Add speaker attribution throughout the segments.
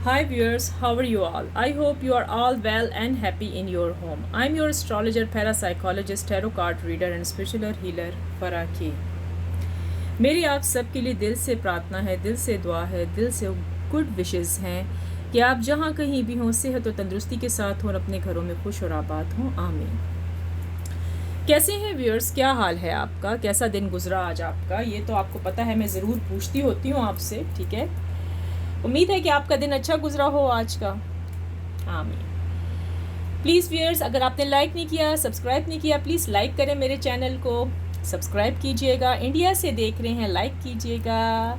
Speaker 1: Hi viewers, how are you all? I hope you are all well and happy in your home. I'm your astrologer, parapsychologist, tarot card reader and spiritual healer Farah K. मेरी आप सबके लिए दिल से प्रार्थना है, दिल से दुआ है, दिल से गुड विशेस हैं कि आप जहाँ कहीं भी हों सेहत और तंदुरुस्ती के साथ हों और अपने घरों में खुश और आबाद हों। आमीन। कैसे हैं व्यूअर्स, क्या हाल है आपका? कैसा दिन गुजरा आज आपका? ये तो आपको पता है, मैं ज़रूर पूछती होती हूँ आपसे, ठीक है। उम्मीद है कि आपका दिन अच्छा गुजरा हो आज का। आमीन। प्लीज़ व्यूअर्स, अगर आपने लाइक नहीं किया, सब्सक्राइब नहीं किया, प्लीज़ लाइक करें मेरे चैनल को, सब्सक्राइब कीजिएगा। इंडिया से देख रहे हैं, लाइक कीजिएगा,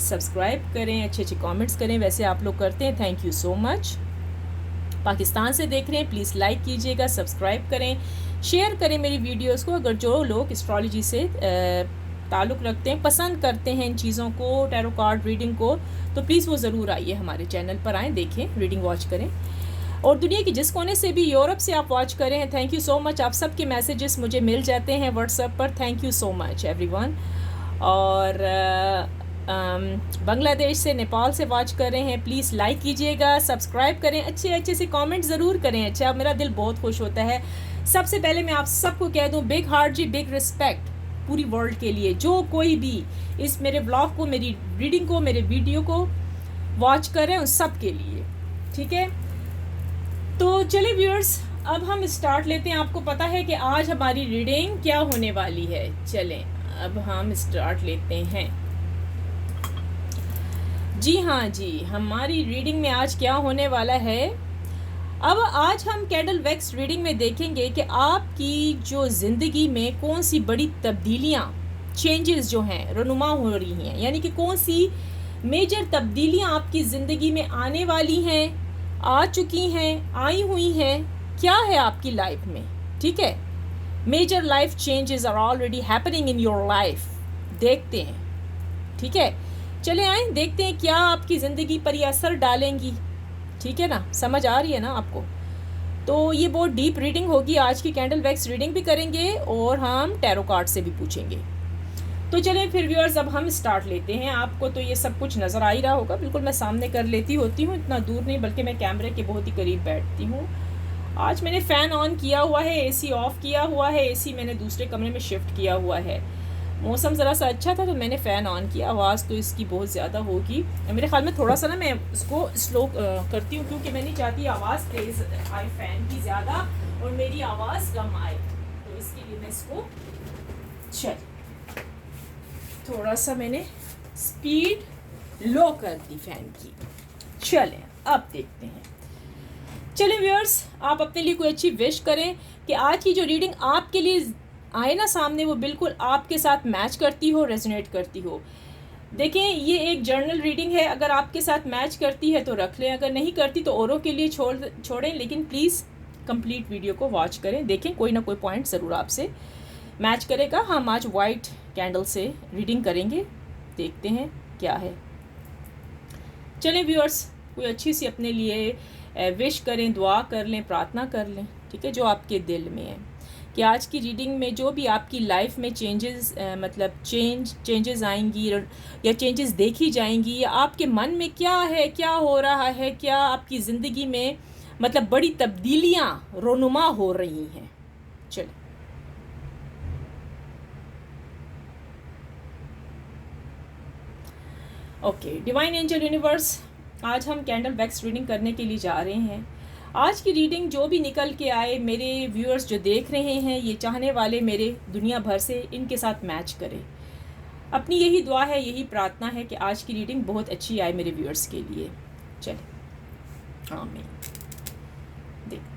Speaker 1: सब्सक्राइब करें, अच्छे अच्छे कमेंट्स करें, वैसे आप लोग करते हैं, thank you so much. Pakistan से देख रहे हैं, प्लीज़ लाइक कीजिएगा, सब्सक्राइब करें, शेयर करें मेरी वीडियोस को। अगर जो लोग एस्ट्रोलॉजी से ताल्लुक़ रखते हैं, पसंद करते हैं इन चीज़ों को, टैरो कार्ड रीडिंग को, तो प्लीज़ वो ज़रूर आइए, हमारे चैनल पर आएँ, देखें, रीडिंग वॉच करें। और दुनिया की जिस कोने से भी, यूरोप से आप वॉच करें हैं, थैंक यू सो मच। आप सबके मैसेजेस मुझे मिल जाते हैं व्हाट्सएप पर, thank you so much everyone. और बांग्लादेश से, नेपाल से वॉच कर रहे हैं, प्लीज़ लाइक कीजिएगा, सब्सक्राइब करें, अच्छे अच्छे से कमेंट ज़रूर करें। अच्छा, मेरा दिल बहुत खुश होता है। सबसे पहले मैं आप सबको कह दूं, बिग हार्ट जी, बिग रिस्पेक्ट पूरी वर्ल्ड के लिए, जो कोई भी इस मेरे ब्लॉग को, मेरी रीडिंग को, मेरे वीडियो को वॉच करें, उन सब के लिए, ठीक है। तो चलिए व्यूअर्स, अब हम स्टार्ट लेते हैं। आपको पता है कि आज हमारी रीडिंग क्या होने वाली है। चलें, अब हम स्टार्ट लेते हैं। जी हाँ जी, हमारी रीडिंग में आज क्या होने वाला है। अब आज हम कैंडल वैक्स रीडिंग में देखेंगे कि आपकी जो ज़िंदगी में कौन सी बड़ी तब्दीलियाँ, चेंजेस जो हैं, रुनुमा हो रही हैं, यानी कि कौन सी मेजर तब्दीलियाँ आपकी ज़िंदगी में आने वाली हैं, आ चुकी हैं, आई हुई हैं, क्या है आपकी लाइफ में, ठीक है। Major life changes are already happening in your life, देखते हैं, ठीक है। चले आए, देखते हैं क्या आपकी ज़िंदगी पर ये असर डालेंगी, ठीक है ना। समझ आ रही है ना आपको? तो ये बहुत डीप रीडिंग होगी आज की। कैंडल वैक्स रीडिंग भी करेंगे और हम टैरो कार्ड से भी पूछेंगे। तो चलें फिर व्यूअर्स, अब हम स्टार्ट लेते हैं। आपको तो ये सब कुछ नज़र आ ही रहा होगा, बिल्कुल मैं सामने कर लेती होती हूँ, इतना दूर नहीं, बल्कि मैं कैमरे के बहुत ही करीब बैठती हूँ। आज मैंने फ़ैन ऑन किया हुआ है, एसी ऑफ़ किया हुआ है, एसी मैंने दूसरे कमरे में शिफ्ट किया हुआ है। मौसम ज़रा सा अच्छा था तो मैंने फ़ैन ऑन किया। आवाज़ तो इसकी बहुत ज़्यादा होगी, मेरे ख्याल में थोड़ा सा ना मैं इसको स्लो करती हूँ, क्योंकि मैं नहीं चाहती आवाज़ तेज़ आए फ़ैन की ज़्यादा और मेरी आवाज़ कम आए, तो इसके लिए मैं इसको थोड़ा सा मैंने स्पीड लो कर दी फ़ैन की। चलें, अब देखते हैं। चलें व्यूअर्स, आप अपने लिए कोई अच्छी विश करें कि आज की जो रीडिंग आपके लिए आए ना सामने, वो बिल्कुल आपके साथ मैच करती हो, रेजोनेट करती हो। देखें, ये एक जर्नल रीडिंग है, अगर आपके साथ मैच करती है तो रख लें, अगर नहीं करती तो औरों के लिए छोड़ें, लेकिन प्लीज़ कंप्लीट वीडियो को वॉच करें, देखें कोई ना कोई पॉइंट ज़रूर आपसे मैच करेगा। हम आज वाइट कैंडल से रीडिंग करेंगे, देखते हैं क्या है। चलें व्यूअर्स, कोई अच्छी सी अपने लिए विश करें, दुआ कर लें, प्रार्थना कर लें, ठीक है, जो आपके दिल में है कि आज की रीडिंग में जो भी आपकी लाइफ में चेंजेस आएंगी या चेंजेस देखी जाएंगी, या आपके मन में क्या है, क्या हो रहा है, क्या आपकी ज़िंदगी में मतलब बड़ी तब्दीलियाँ रोनुमा हो रही हैं। चलिए, ओके डिवाइन एंजल यूनिवर्स, आज हम कैंडल वैक्स रीडिंग करने के लिए जा रहे हैं। आज की रीडिंग जो भी निकल के आए, मेरे व्यूअर्स जो देख रहे हैं, ये चाहने वाले मेरे दुनिया भर से, इनके साथ मैच करें। अपनी यही दुआ है, यही प्रार्थना है कि आज की रीडिंग बहुत अच्छी आए मेरे व्यूअर्स के लिए। चलिए, आमीन। देखते हैं।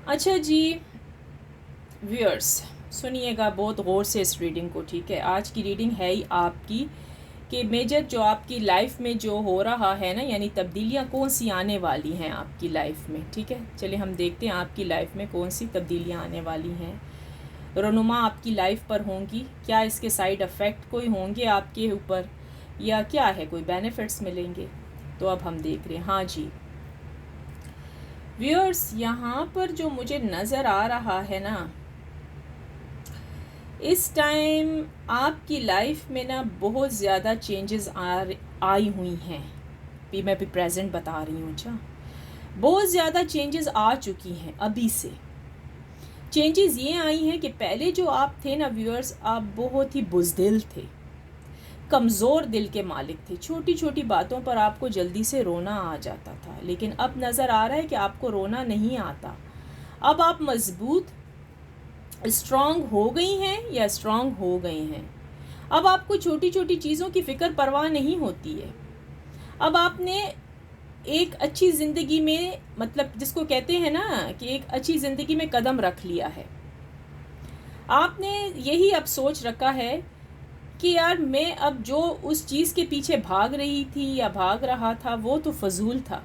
Speaker 1: अच्छा जी व्यूअर्स, सुनिएगा बहुत गौर से इस रीडिंग को, ठीक है। आज की रीडिंग है ही आपकी कि मेजर जो आपकी लाइफ में जो हो रहा है ना, यानी तब्दीलियाँ कौन सी आने वाली हैं आपकी लाइफ में, ठीक है। चलिए हम देखते हैं आपकी लाइफ में कौन सी तब्दीलियाँ आने वाली हैं, रोनुमा आपकी लाइफ पर होंगी, क्या इसके साइड इफ़ेक्ट कोई होंगे आपके ऊपर, या क्या है, कोई बेनिफिट्स मिलेंगे। तो अब हम देख रहे हैं। हाँ जी व्यूअर्स, यहाँ पर जो मुझे नज़र आ रहा है ना, इस टाइम आपकी लाइफ में ना बहुत ज़्यादा चेंजेस आई हुई हैं। मैं भी प्रेजेंट बता रही हूँ। अच्छा, बहुत ज़्यादा चेंजेस आ चुकी हैं अभी से। चेंजेस ये आई हैं कि पहले जो आप थे ना व्यूअर्स, आप बहुत ही बुज़दिल थे, कमज़ोर दिल के मालिक थे। छोटी छोटी बातों पर आपको जल्दी से रोना आ जाता था, लेकिन अब नज़र आ रहा है कि आपको रोना नहीं आता। अब आप मज़बूत, स्ट्रॉन्ग हो गई हैं या स्ट्रॉन्ग हो गए हैं। अब आपको छोटी छोटी चीज़ों की फ़िक्र परवाह नहीं होती है। अब आपने एक अच्छी ज़िंदगी में, मतलब जिसको कहते हैं ना कि एक अच्छी ज़िंदगी में कदम रख लिया है। आपने यही अब सोच रखा है कि यार मैं अब जो उस चीज़ के पीछे भाग रही थी या भाग रहा था वो तो फजूल था।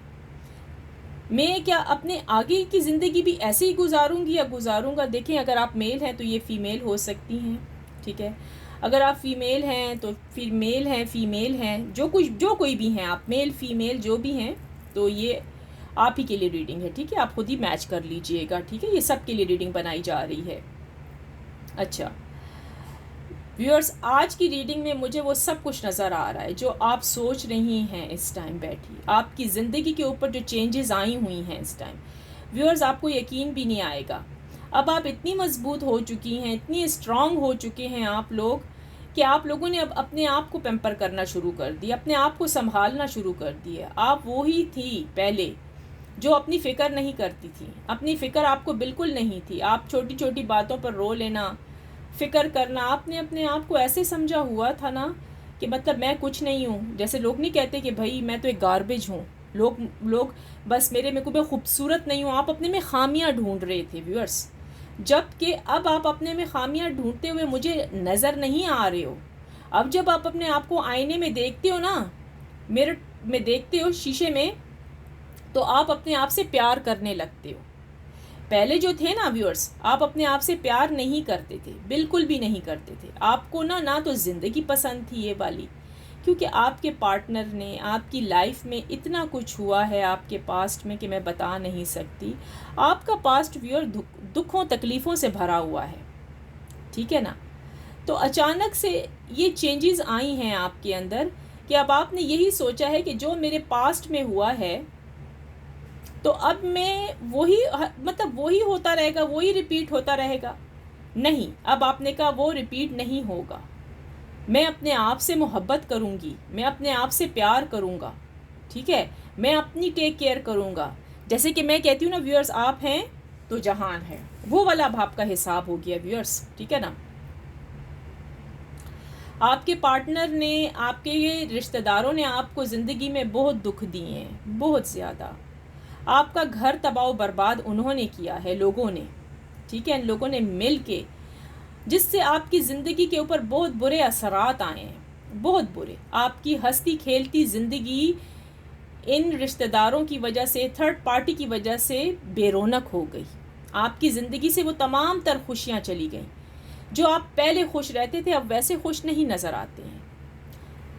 Speaker 1: मैं क्या अपने आगे की ज़िंदगी भी ऐसे ही गुजारूंगी या गुजारूंगा। देखें, अगर आप मेल हैं तो ये फ़ीमेल हो सकती हैं, ठीक है। अगर आप फ़ीमेल हैं तो फिर मेल हैं, फ़ीमेल हैं, जो कोई भी हैं आप, मेल फीमेल जो भी हैं, तो ये आप ही के लिए रीडिंग है, ठीक है। आप खुद ही मैच कर लीजिएगा, ठीक है। ये सब के लिए रीडिंग बनाई जा रही है। अच्छा व्यूअर्स, आज की रीडिंग में मुझे वो सब कुछ नज़र आ रहा है जो आप सोच रही हैं इस टाइम बैठी। आपकी ज़िंदगी के ऊपर जो चेंजेस आई हुई हैं इस टाइम, व्यूअर्स आपको यकीन भी नहीं आएगा। अब आप इतनी मजबूत हो चुकी हैं, इतनी स्ट्रांग हो चुके हैं आप लोग, कि आप लोगों ने अब अपने आप को पैम्पर करना शुरू कर दिया, अपने आप को संभालना शुरू कर दिया। आप वो ही थी पहले जो अपनी फ़िक्र नहीं करती थी। अपनी फ़िक्र आपको बिल्कुल नहीं थी। आप छोटी छोटी बातों पर रो लेना, फ़िक्र करना, आपने अपने आप को ऐसे समझा हुआ था ना कि मतलब मैं कुछ नहीं हूँ। जैसे लोग नहीं कहते कि भाई मैं तो एक गार्बेज हूँ, लोग बस मेरे को मैं खूबसूरत नहीं हूँ। आप अपने में खामियां ढूंढ रहे थे व्यूअर्स, जबकि अब आप अपने में खामियां ढूंढते हुए मुझे नज़र नहीं आ रहे हो। अब जब आप अपने आप को आईने में देखते हो ना, मिरर में देखते हो, शीशे में, तो आप अपने आप से प्यार करने लगते हो। पहले जो थे ना व्यूअर्स, आप अपने आप से प्यार नहीं करते थे, बिल्कुल भी नहीं करते थे। आपको ना तो ज़िंदगी पसंद थी ये वाली, क्योंकि आपके पार्टनर ने, आपकी लाइफ में इतना कुछ हुआ है आपके पास्ट में कि मैं बता नहीं सकती। आपका पास्ट व्यूअर दुखों तकलीफ़ों से भरा हुआ है, ठीक है ना। तो अचानक से ये चेंजेस आई हैं आपके अंदर कि अब आपने यही सोचा है कि जो मेरे पास्ट में हुआ है तो अब मैं वही, मतलब वही होता रहेगा, वही रिपीट होता रहेगा। नहीं, अब आपने कहा वो रिपीट नहीं होगा। मैं अपने आप से मोहब्बत करूँगी, मैं अपने आप से प्यार करूँगा, ठीक है। मैं अपनी टेक केयर करूँगा। जैसे कि मैं कहती हूँ ना व्यूअर्स, आप हैं तो जहान है, वो वाला अब आपका हिसाब हो गया व्यूअर्स, ठीक है ना। आपके पार्टनर ने, आपके ये रिश्तेदारों ने आपको ज़िंदगी में बहुत दुख दिए हैं, बहुत ज़्यादा। आपका घर तबाह बर्बाद उन्होंने किया है, लोगों ने, ठीक है। इन लोगों ने मिल के, जिससे आपकी ज़िंदगी के ऊपर बहुत बुरे असरात आए हैं, बहुत बुरे। आपकी हंसती खेलती ज़िंदगी इन रिश्तेदारों की वजह से, थर्ड पार्टी की वजह से बेरौनक हो गई। आपकी ज़िंदगी से वो तमाम तर खुशियाँ चली गईं। जो आप पहले खुश रहते थे अब वैसे खुश नहीं नज़र आते हैं।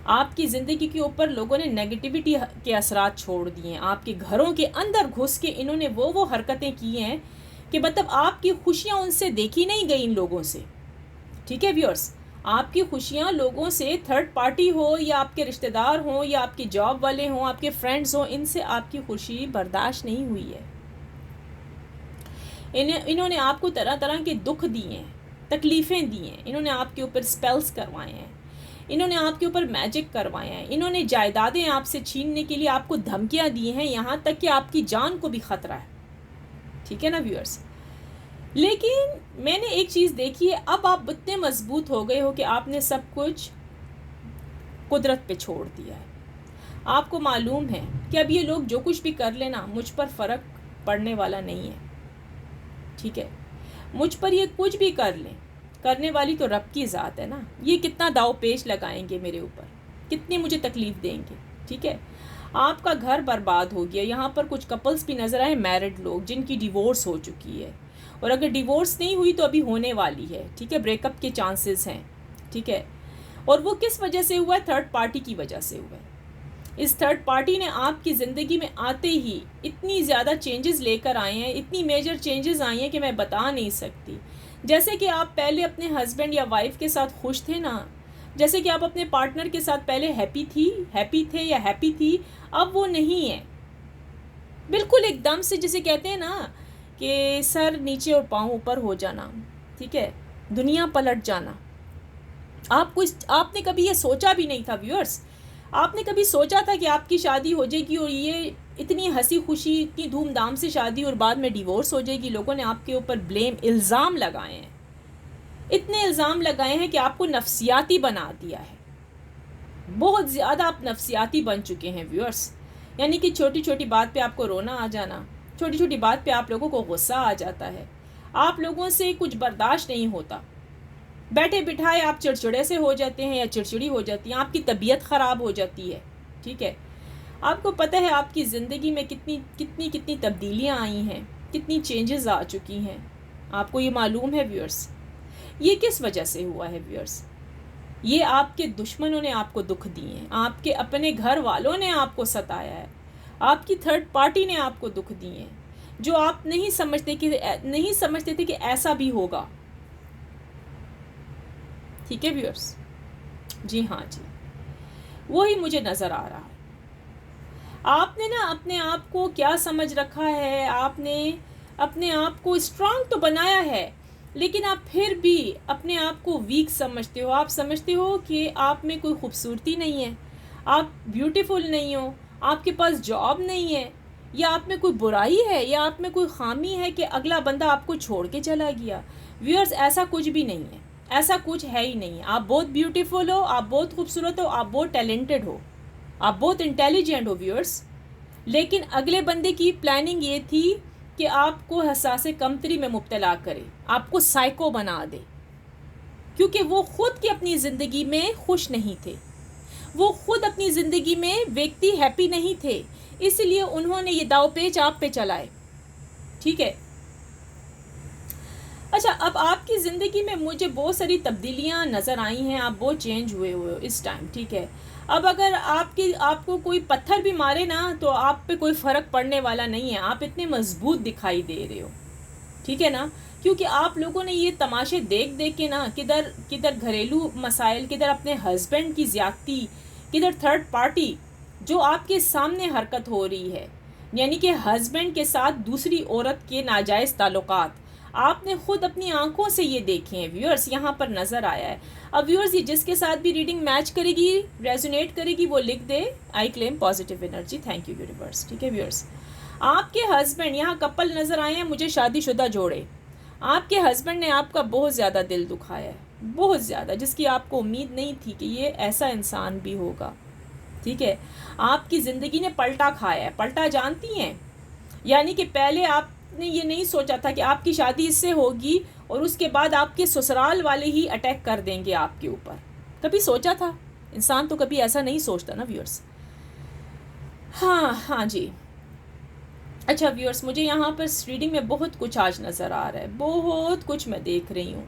Speaker 1: आपकी ज़िंदगी के ऊपर लोगों ने नेगेटिविटी के असरात छोड़ दिए हैं। आपके घरों के अंदर घुस के इन्होंने वो हरकतें की हैं कि मतलब आपकी खुशियाँ उनसे देखी नहीं गई, इन लोगों से, ठीक है व्यूअर्स। आपकी खुशियाँ लोगों से, थर्ड पार्टी हो या आपके रिश्तेदार हों या आपके जॉब वाले हों, आपके फ्रेंड्स हों, इनसे आपकी खुशी बर्दाश्त नहीं हुई है। इन्होंने आपको तरह तरह के दुख दिए हैं, तकलीफ़ें दी हैं। इन्होंने आपके ऊपर स्पेल्स करवाए हैं, इन्होंने आपके ऊपर मैजिक करवाए हैं, इन्होंने जायदादें आपसे छीनने के लिए आपको धमकियां दी हैं, यहाँ तक कि आपकी जान को भी ख़तरा है, ठीक है ना व्यूअर्स। लेकिन मैंने एक चीज़ देखी है, अब आप इतने मजबूत हो गए हो कि आपने सब कुछ कुदरत पे छोड़ दिया है। आपको मालूम है कि अब ये लोग जो कुछ भी कर लेना, मुझ पर फ़र्क पड़ने वाला नहीं है, ठीक है। मुझ पर ये कुछ भी कर लें, करने वाली तो रब की ज़ात है ना। ये कितना दाव पेश लगाएंगे मेरे ऊपर, कितनी मुझे तकलीफ़ देंगे, ठीक है। आपका घर बर्बाद हो गया। यहाँ पर कुछ कपल्स भी नज़र आए, मैरिड लोग जिनकी डिवोर्स हो चुकी है, और अगर डिवोर्स नहीं हुई तो अभी होने वाली है, ठीक है। ब्रेकअप के चांसेस हैं, ठीक है। और वो किस वजह से हुआ है? थर्ड पार्टी की वजह से हुआ है। इस थर्ड पार्टी ने आपकी ज़िंदगी में आते ही इतनी ज़्यादा चेंजेस लेकर आए हैं, इतनी मेजर चेंजेस आई हैं कि मैं बता नहीं सकती। जैसे कि आप पहले अपने हस्बैंड या वाइफ के साथ खुश थे ना, जैसे कि आप अपने पार्टनर के साथ पहले हैप्पी थे या हैप्पी थी, अब वो नहीं है। बिल्कुल एकदम से, जिसे कहते हैं ना कि सर नीचे और पाँव ऊपर हो जाना, ठीक है, दुनिया पलट जाना। आपने कभी ये सोचा भी नहीं था व्यूअर्स, आपने कभी सोचा था कि आपकी शादी हो जाएगी और ये इतनी हंसी खुशी, इतनी धूमधाम से शादी और बाद में डिवोर्स हो जाएगी? लोगों ने आपके ऊपर इल्ज़ाम लगाए हैं, इतने इल्ज़ाम लगाए हैं कि आपको नफ्सियाती बना दिया है। बहुत ज़्यादा आप नफ्सियाती बन चुके हैं व्यूअर्स। यानी कि छोटी छोटी बात पे आपको रोना आ जाना, छोटी छोटी बात पे आप लोगों को गुस्सा आ जाता है, आप लोगों से कुछ बर्दाश्त नहीं होता, बैठे बिठाए आप चिड़चिड़े से हो जाते हैं या चिड़चिड़ी हो जाती हैं, आपकी तबीयत ख़राब हो जाती है। ठीक है, आपको पता है आपकी ज़िंदगी में कितनी कितनी कितनी तब्दीलियाँ आई हैं, कितनी चेंजेस आ चुकी हैं, आपको ये मालूम है व्यूअर्स? ये किस वजह से हुआ है व्यूअर्स? ये आपके दुश्मनों ने आपको दुख दिए हैं, आपके अपने घर वालों ने आपको सताया है, आपकी थर्ड पार्टी ने आपको दुख दिए हैं, जो आप नहीं समझते थे कि ऐसा भी होगा। ठीक है व्यूअर्स? जी हाँ जी, वही मुझे नज़र आ रहा है। आपने ना अपने आप को क्या समझ रखा है, आपने अपने आप को स्ट्रांग तो बनाया है, लेकिन आप फिर भी अपने आप को वीक समझते हो। आप समझते हो कि आप में कोई खूबसूरती नहीं है, आप ब्यूटीफुल नहीं हो, आपके पास जॉब नहीं है, या आप में कोई बुराई है, या आप में कोई खामी है कि अगला बंदा आपको छोड़ के चला गया। व्यूअर्स, ऐसा कुछ भी नहीं है, ऐसा कुछ है ही नहीं। आप बहुत ब्यूटीफुल हो, आप बहुत खूबसूरत हो, आप बहुत टैलेंटेड हो, आप बहुत इंटेलिजेंट हो व्यूअर्स। लेकिन अगले बंदे की प्लानिंग ये थी कि आपको हसासे कमतरी में मुब्तला करे, आपको साइको बना दे, क्योंकि वो खुद की अपनी ज़िंदगी में खुश नहीं थे, वो खुद अपनी ज़िंदगी में व्यक्ति हैप्पी नहीं थे, इसलिए उन्होंने ये दावपेच आप पे चलाए। ठीक है, अच्छा, अब आपकी ज़िंदगी में मुझे बहुत सारी तब्दीलियाँ नज़र आई हैं, आप बहुत चेंज हुए हो इस टाइम। ठीक है, अब अगर आपको कोई पत्थर भी मारे ना तो आप पे कोई फ़र्क पड़ने वाला नहीं है, आप इतने मजबूत दिखाई दे रहे हो। ठीक है ना, क्योंकि आप लोगों ने ये तमाशे देख देख के ना, किधर घरेलू मसाइल, किधर अपने हस्बैंड की ज़्यादती, किधर थर्ड पार्टी जो आपके सामने हरकत हो रही है, यानी कि हस्बैंड के साथ दूसरी औरत के नाजायज़ ताल्लुकात, आपने खुद अपनी आंखों से ये देखे हैं व्यूअर्स, यहाँ पर नज़र आया है। अब व्यूअर्स, ये जिसके साथ भी रीडिंग मैच करेगी, रेजोनेट करेगी, वो लिख दे I claim positive energy, thank you universe. ठीक है व्यूअर्स, आपके हस्बैंड, यहाँ कपल नज़र आए हैं मुझे, शादीशुदा जोड़े, आपके हस्बैंड ने आपका बहुत ज़्यादा दिल दुखाया है, बहुत ज़्यादा, जिसकी आपको उम्मीद नहीं थी कि ये ऐसा इंसान भी होगा। ठीक है, आपकी ज़िंदगी ने पलटा खाया है। पलटा जानती हैं, यानी कि पहले आपने ये नहीं सोचा था कि आपकी शादी इससे होगी और उसके बाद आपके ससुराल वाले ही अटैक कर देंगे आपके ऊपर। कभी सोचा था? इंसान तो कभी ऐसा नहीं सोचता ना व्यूअर्स। हाँ जी। अच्छा व्यूअर्स, मुझे यहाँ पर रीडिंग में बहुत कुछ आज नज़र आ रहा है, बहुत कुछ मैं देख रही हूँ,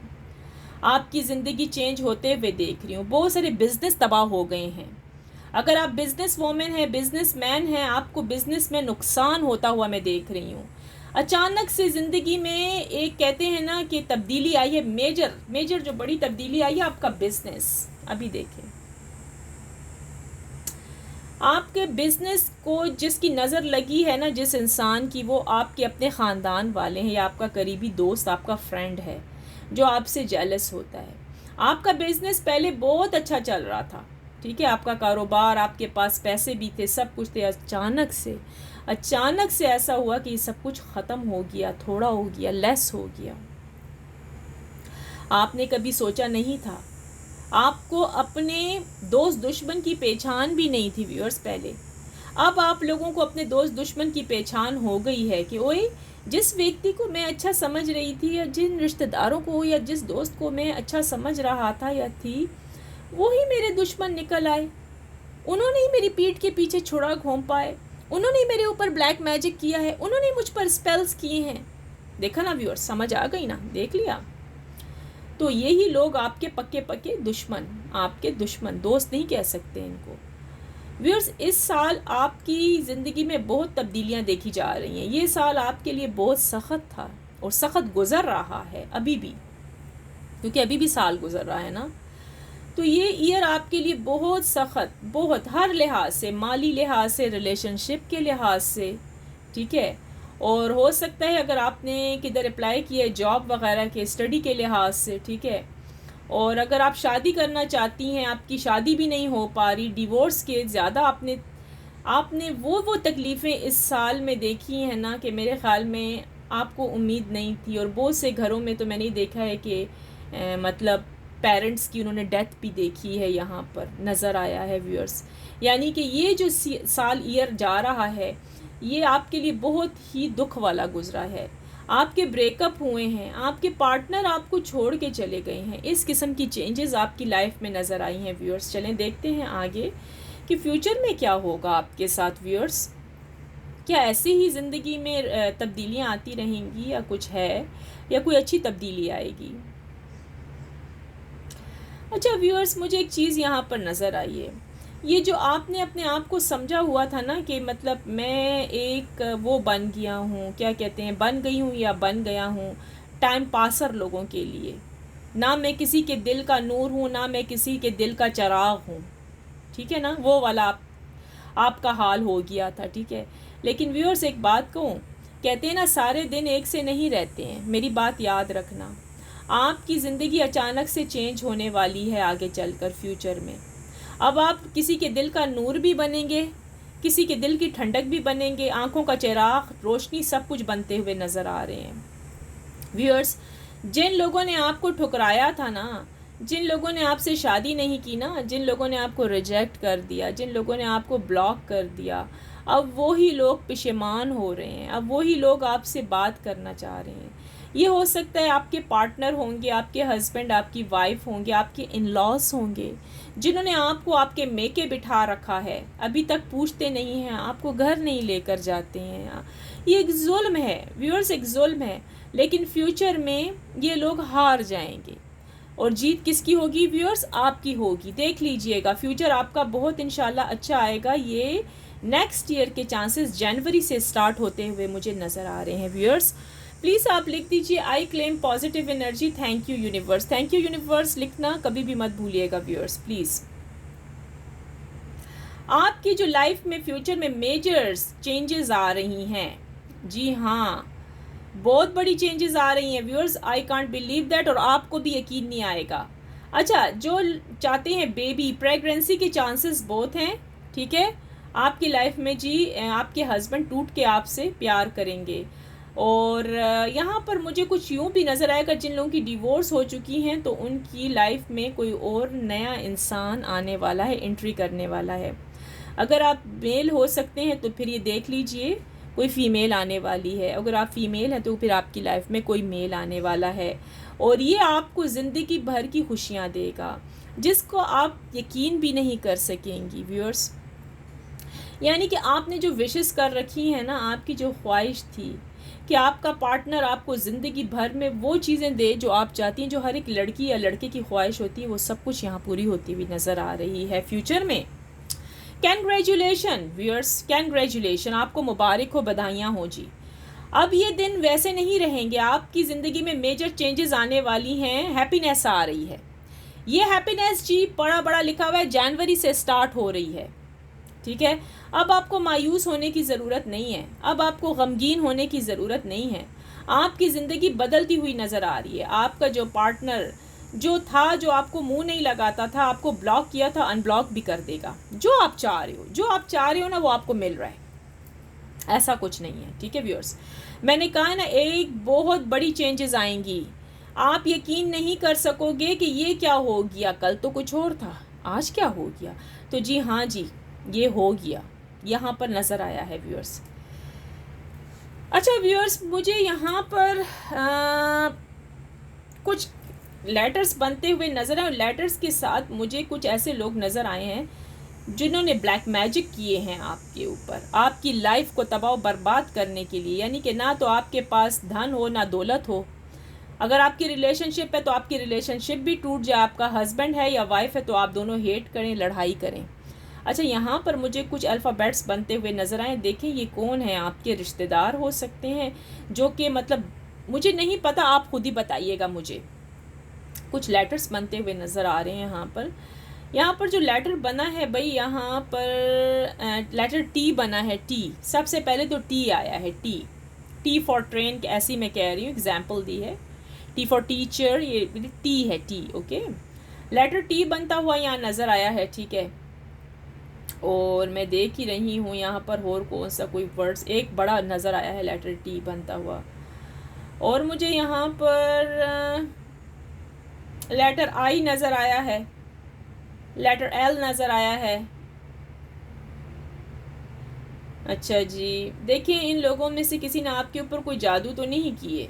Speaker 1: आपकी ज़िंदगी चेंज होते हुए देख रही हूँ। बहुत सारे बिजनेस तबाह हो गए हैं। अगर आप बिजनेस वोमेन हैं, बिजनेस मैन हैं, आपको बिजनेस में नुकसान होता हुआ मैं देख रही हूँ। अचानक से ज़िंदगी में एक कहते हैं ना कि तब्दीली आई है, मेजर जो बड़ी तब्दीली आई है, आपका बिजनेस। अभी देखें, आपके बिजनेस को जिसकी नज़र लगी है ना, जिस इंसान की, वो आपके अपने ख़ानदान वाले हैं या आपका करीबी दोस्त, आपका फ्रेंड है जो आपसे जेलस होता है। आपका बिजनेस पहले बहुत अच्छा चल रहा था, ठीक है, आपका कारोबार, आपके पास पैसे भी थे, सब कुछ थे। अचानक से ऐसा हुआ कि सब कुछ ख़त्म हो गया, थोड़ा हो गया, लेस हो गया। आपने कभी सोचा नहीं था, आपको अपने दोस्त दुश्मन की पहचान भी नहीं थी व्यूअर्स पहले। अब आप लोगों को अपने दोस्त दुश्मन की पहचान हो गई है कि ओए, जिस व्यक्ति को मैं अच्छा समझ रही थी, या जिन रिश्तेदारों को या जिस दोस्त को मैं अच्छा समझ रहा था या थी, वही मेरे दुश्मन निकल आए। उन्होंने ही मेरी पीठ के पीछे छुरा घोंप पाए, उन्होंने ही मेरे ऊपर ब्लैक मैजिक किया है, उन्होंने मुझ पर स्पेल्स किए हैं। देखा ना व्यूअर्स, समझ आ गई ना, देख लिया? तो यही लोग आपके पक्के दुश्मन, आपके दुश्मन, दोस्त नहीं कह सकते इनको। व्यूअर्स, इस साल आपकी ज़िंदगी में बहुत तब्दीलियां देखी जा रही हैं। ये साल आपके लिए बहुत सख्त था और सख्त गुज़र रहा है अभी भी, क्योंकि अभी भी साल गुज़र रहा है ना। तो ये ईयर आपके लिए बहुत सख्त, बहुत हर लिहाज से, माली लिहाज से, रिलेशनशिप के लिहाज से, ठीक है। और हो सकता है अगर आपने किधर अप्लाई किया है जॉब वगैरह के, स्टडी के लिहाज से, ठीक है। और अगर आप शादी करना चाहती हैं, आपकी शादी भी नहीं हो पा रही, डिवोर्स के ज़्यादा आपने आपने वो तकलीफ़ें इस साल में देखी हैं ना कि मेरे ख़्याल में आपको उम्मीद नहीं थी। और बहुत से घरों में तो मैंने ही देखा है कि मतलब पेरेंट्स की उन्होंने डेथ भी देखी है, यहाँ पर नज़र आया है व्यूअर्स। यानी कि ये जो साल ईयर जा रहा है, ये आपके लिए बहुत ही दुख वाला गुजरा है। आपके ब्रेकअप हुए हैं, आपके पार्टनर आपको छोड़ के चले गए हैं, इस किस्म की चेंजेस आपकी लाइफ में नज़र आई हैं व्यूअर्स। चलें देखते हैं आगे कि फ्यूचर में क्या होगा आपके साथ व्यूअर्स। क्या ऐसे ही ज़िंदगी में तब्दीलियाँ आती रहेंगी या कुछ है, या कोई अच्छी तब्दीली आएगी। अच्छा व्यूअर्स, मुझे एक चीज़ यहाँ पर नज़र आई है। ये जो आपने अपने आप को समझा हुआ था ना कि मतलब मैं एक वो बन गया हूँ, क्या कहते हैं, बन गई हूँ या बन गया हूँ टाइम पासर लोगों के लिए, ना मैं किसी के दिल का नूर हूँ, ना मैं किसी के दिल का चिराग हूँ, ठीक है ना, वो वाला आपका हाल हो गया था, ठीक है। लेकिन व्यूअर्स एक बात कहूँ, कहते हैं ना सारे दिन एक से नहीं रहते हैं। मेरी बात याद रखना, आपकी ज़िंदगी अचानक से चेंज होने वाली है आगे चलकर फ्यूचर में। अब आप किसी के दिल का नूर भी बनेंगे, किसी के दिल की ठंडक भी बनेंगे, आंखों का चिराग, रोशनी, सब कुछ बनते हुए नज़र आ रहे हैं व्यूअर्स। जिन लोगों ने आपको ठुकराया था ना, जिन लोगों ने आपसे शादी नहीं की ना, जिन लोगों ने आपको रिजेक्ट कर दिया, जिन लोगों ने आपको ब्लॉक कर दिया, अब वही लोग पशेमान हो रहे हैं, अब वही लोग आपसे बात करना चाह रहे हैं। ये हो सकता है आपके पार्टनर होंगे, आपके हस्बैंड, आपकी वाइफ होंगे, आपके इन लॉज होंगे, जिन्होंने आपको आपके मेके बिठा रखा है, अभी तक पूछते नहीं हैं, आपको घर नहीं लेकर जाते हैं। ये एक जुल्म है व्यूअर्स, एक जुल्म है। लेकिन फ्यूचर में ये लोग हार जाएंगे और जीत किसकी होगी व्यूअर्स, आपकी होगी। देख लीजिएगा फ्यूचर आपका बहुत इंशाल्लाह अच्छा आएगा। ये नेक्स्ट ईयर के चांसेस जनवरी से स्टार्ट होते हुए मुझे नज़र आ रहे हैं व्यूअर्स। प्लीज़ आप लिख दीजिए आई claim positive energy, thank you universe. Thank you universe लिखना कभी भी मत भूलिएगा व्यूअर्स प्लीज़। आपकी जो लाइफ में फ्यूचर में मेजर्स चेंजेस आ रही हैं, जी हाँ, बहुत बड़ी चेंजेस आ रही हैं viewers, I can't believe that, और आपको भी यकीन नहीं आएगा। अच्छा, जो चाहते हैं बेबी, प्रेगनेंसी के चांसेस बहुत हैं, ठीक है, आपकी लाइफ में जी आपके हस्बैंड टूट के आपसे प्यार करेंगे। और यहाँ पर मुझे कुछ यूँ भी नज़र आएगा, जिन लोगों की डिवोर्स हो चुकी हैं तो उनकी लाइफ में कोई और नया इंसान आने वाला है, एंट्री करने वाला है। अगर आप मेल हो सकते हैं तो फिर ये देख लीजिए कोई फ़ीमेल आने वाली है, अगर आप फ़ीमेल हैं तो फिर आपकी लाइफ में कोई मेल आने वाला है, और ये आपको ज़िंदगी भर की खुशियाँ देगा जिसको आप यकीन भी नहीं कर सकेंगी व्यूअर्स। यानी कि आपने जो विशेस कर रखी हैं ना, आपकी जो ख्वाहिश थी कि आपका पार्टनर आपको ज़िंदगी भर में वो चीज़ें दे जो आप चाहती हैं, जो हर एक लड़की या लड़के की ख्वाहिश होती है, वो सब कुछ यहाँ पूरी होती हुई नज़र आ रही है फ्यूचर में। कैंग्रेचुलेशन व्यूअर्स, कैंग्रेचुलेशन, आपको मुबारक हो, बधाइयाँ हो जी। अब ये दिन वैसे नहीं रहेंगे, आपकी ज़िंदगी में मेजर चेंजेस आने वाली हैं, हैप्पीनेस आ रही है। ये हैप्पीनेस जी बड़ा बड़ा लिखा हुआ है, जनवरी से स्टार्ट हो रही है, ठीक है। अब आपको मायूस होने की ज़रूरत नहीं है, अब आपको गमगीन होने की ज़रूरत नहीं है। आपकी ज़िंदगी बदलती हुई नज़र आ रही है। आपका जो पार्टनर जो था, जो आपको मुंह नहीं लगाता था, आपको ब्लॉक किया था, अनब्लॉक भी कर देगा। जो आप चाह रहे हो, जो आप चाह रहे हो ना, वो आपको मिल रहा है, ऐसा कुछ नहीं है, ठीक है व्यूअर्स। मैंने कहा ना, एक बहुत बड़ी चेंजेस आएंगी, आप यकीन नहीं कर सकोगे कि ये क्या हो गया, कल तो कुछ और था, आज क्या हो गया। तो जी हाँ जी, ये हो गया, यहाँ पर नज़र आया है व्यूअर्स। अच्छा व्यूअर्स, मुझे यहाँ पर कुछ लेटर्स बनते हुए नज़र आए। लेटर्स के साथ मुझे कुछ ऐसे लोग नज़र आए हैं जिन्होंने ब्लैक मैजिक किए हैं आपके ऊपर, आपकी लाइफ को तबाह बर्बाद करने के लिए। यानी कि ना तो आपके पास धन हो, ना दौलत हो। अगर आपकी रिलेशनशिप है तो आपकी रिलेशनशिप भी टूट जाए, आपका हस्बैंड है या वाइफ है तो आप दोनों हेट करें, लड़ाई करें। अच्छा, यहाँ पर मुझे कुछ अल्फ़ाबेट्स बनते हुए नज़र आए। देखें ये कौन है, आपके रिश्तेदार हो सकते हैं, जो कि मतलब मुझे नहीं पता, आप खुद ही बताइएगा मुझे। कुछ लेटर्स बनते हुए नज़र आ रहे हैं यहाँ पर। यहाँ पर जो लेटर बना है भाई, यहाँ पर लेटर टी बना है। टी, सबसे पहले तो टी आया है। टी, टी फॉर ट्रेन, ऐसी मैं कह रही हूँ, एग्जाम्पल दी है। टी फॉर टीचर, ये टी है, टी। ओके, लेटर टी बनता हुआ यहाँ नज़र आया है, ठीक है। और मैं देख ही रही हूँ यहाँ पर और कौन सा कोई वर्ड्स एक बड़ा नज़र आया है लेटर टी बनता हुआ। और मुझे यहाँ पर लेटर आई नज़र आया है, लेटर एल नज़र आया है। अच्छा जी, देखिए इन लोगों में से किसी ने आपके ऊपर कोई जादू तो नहीं किए।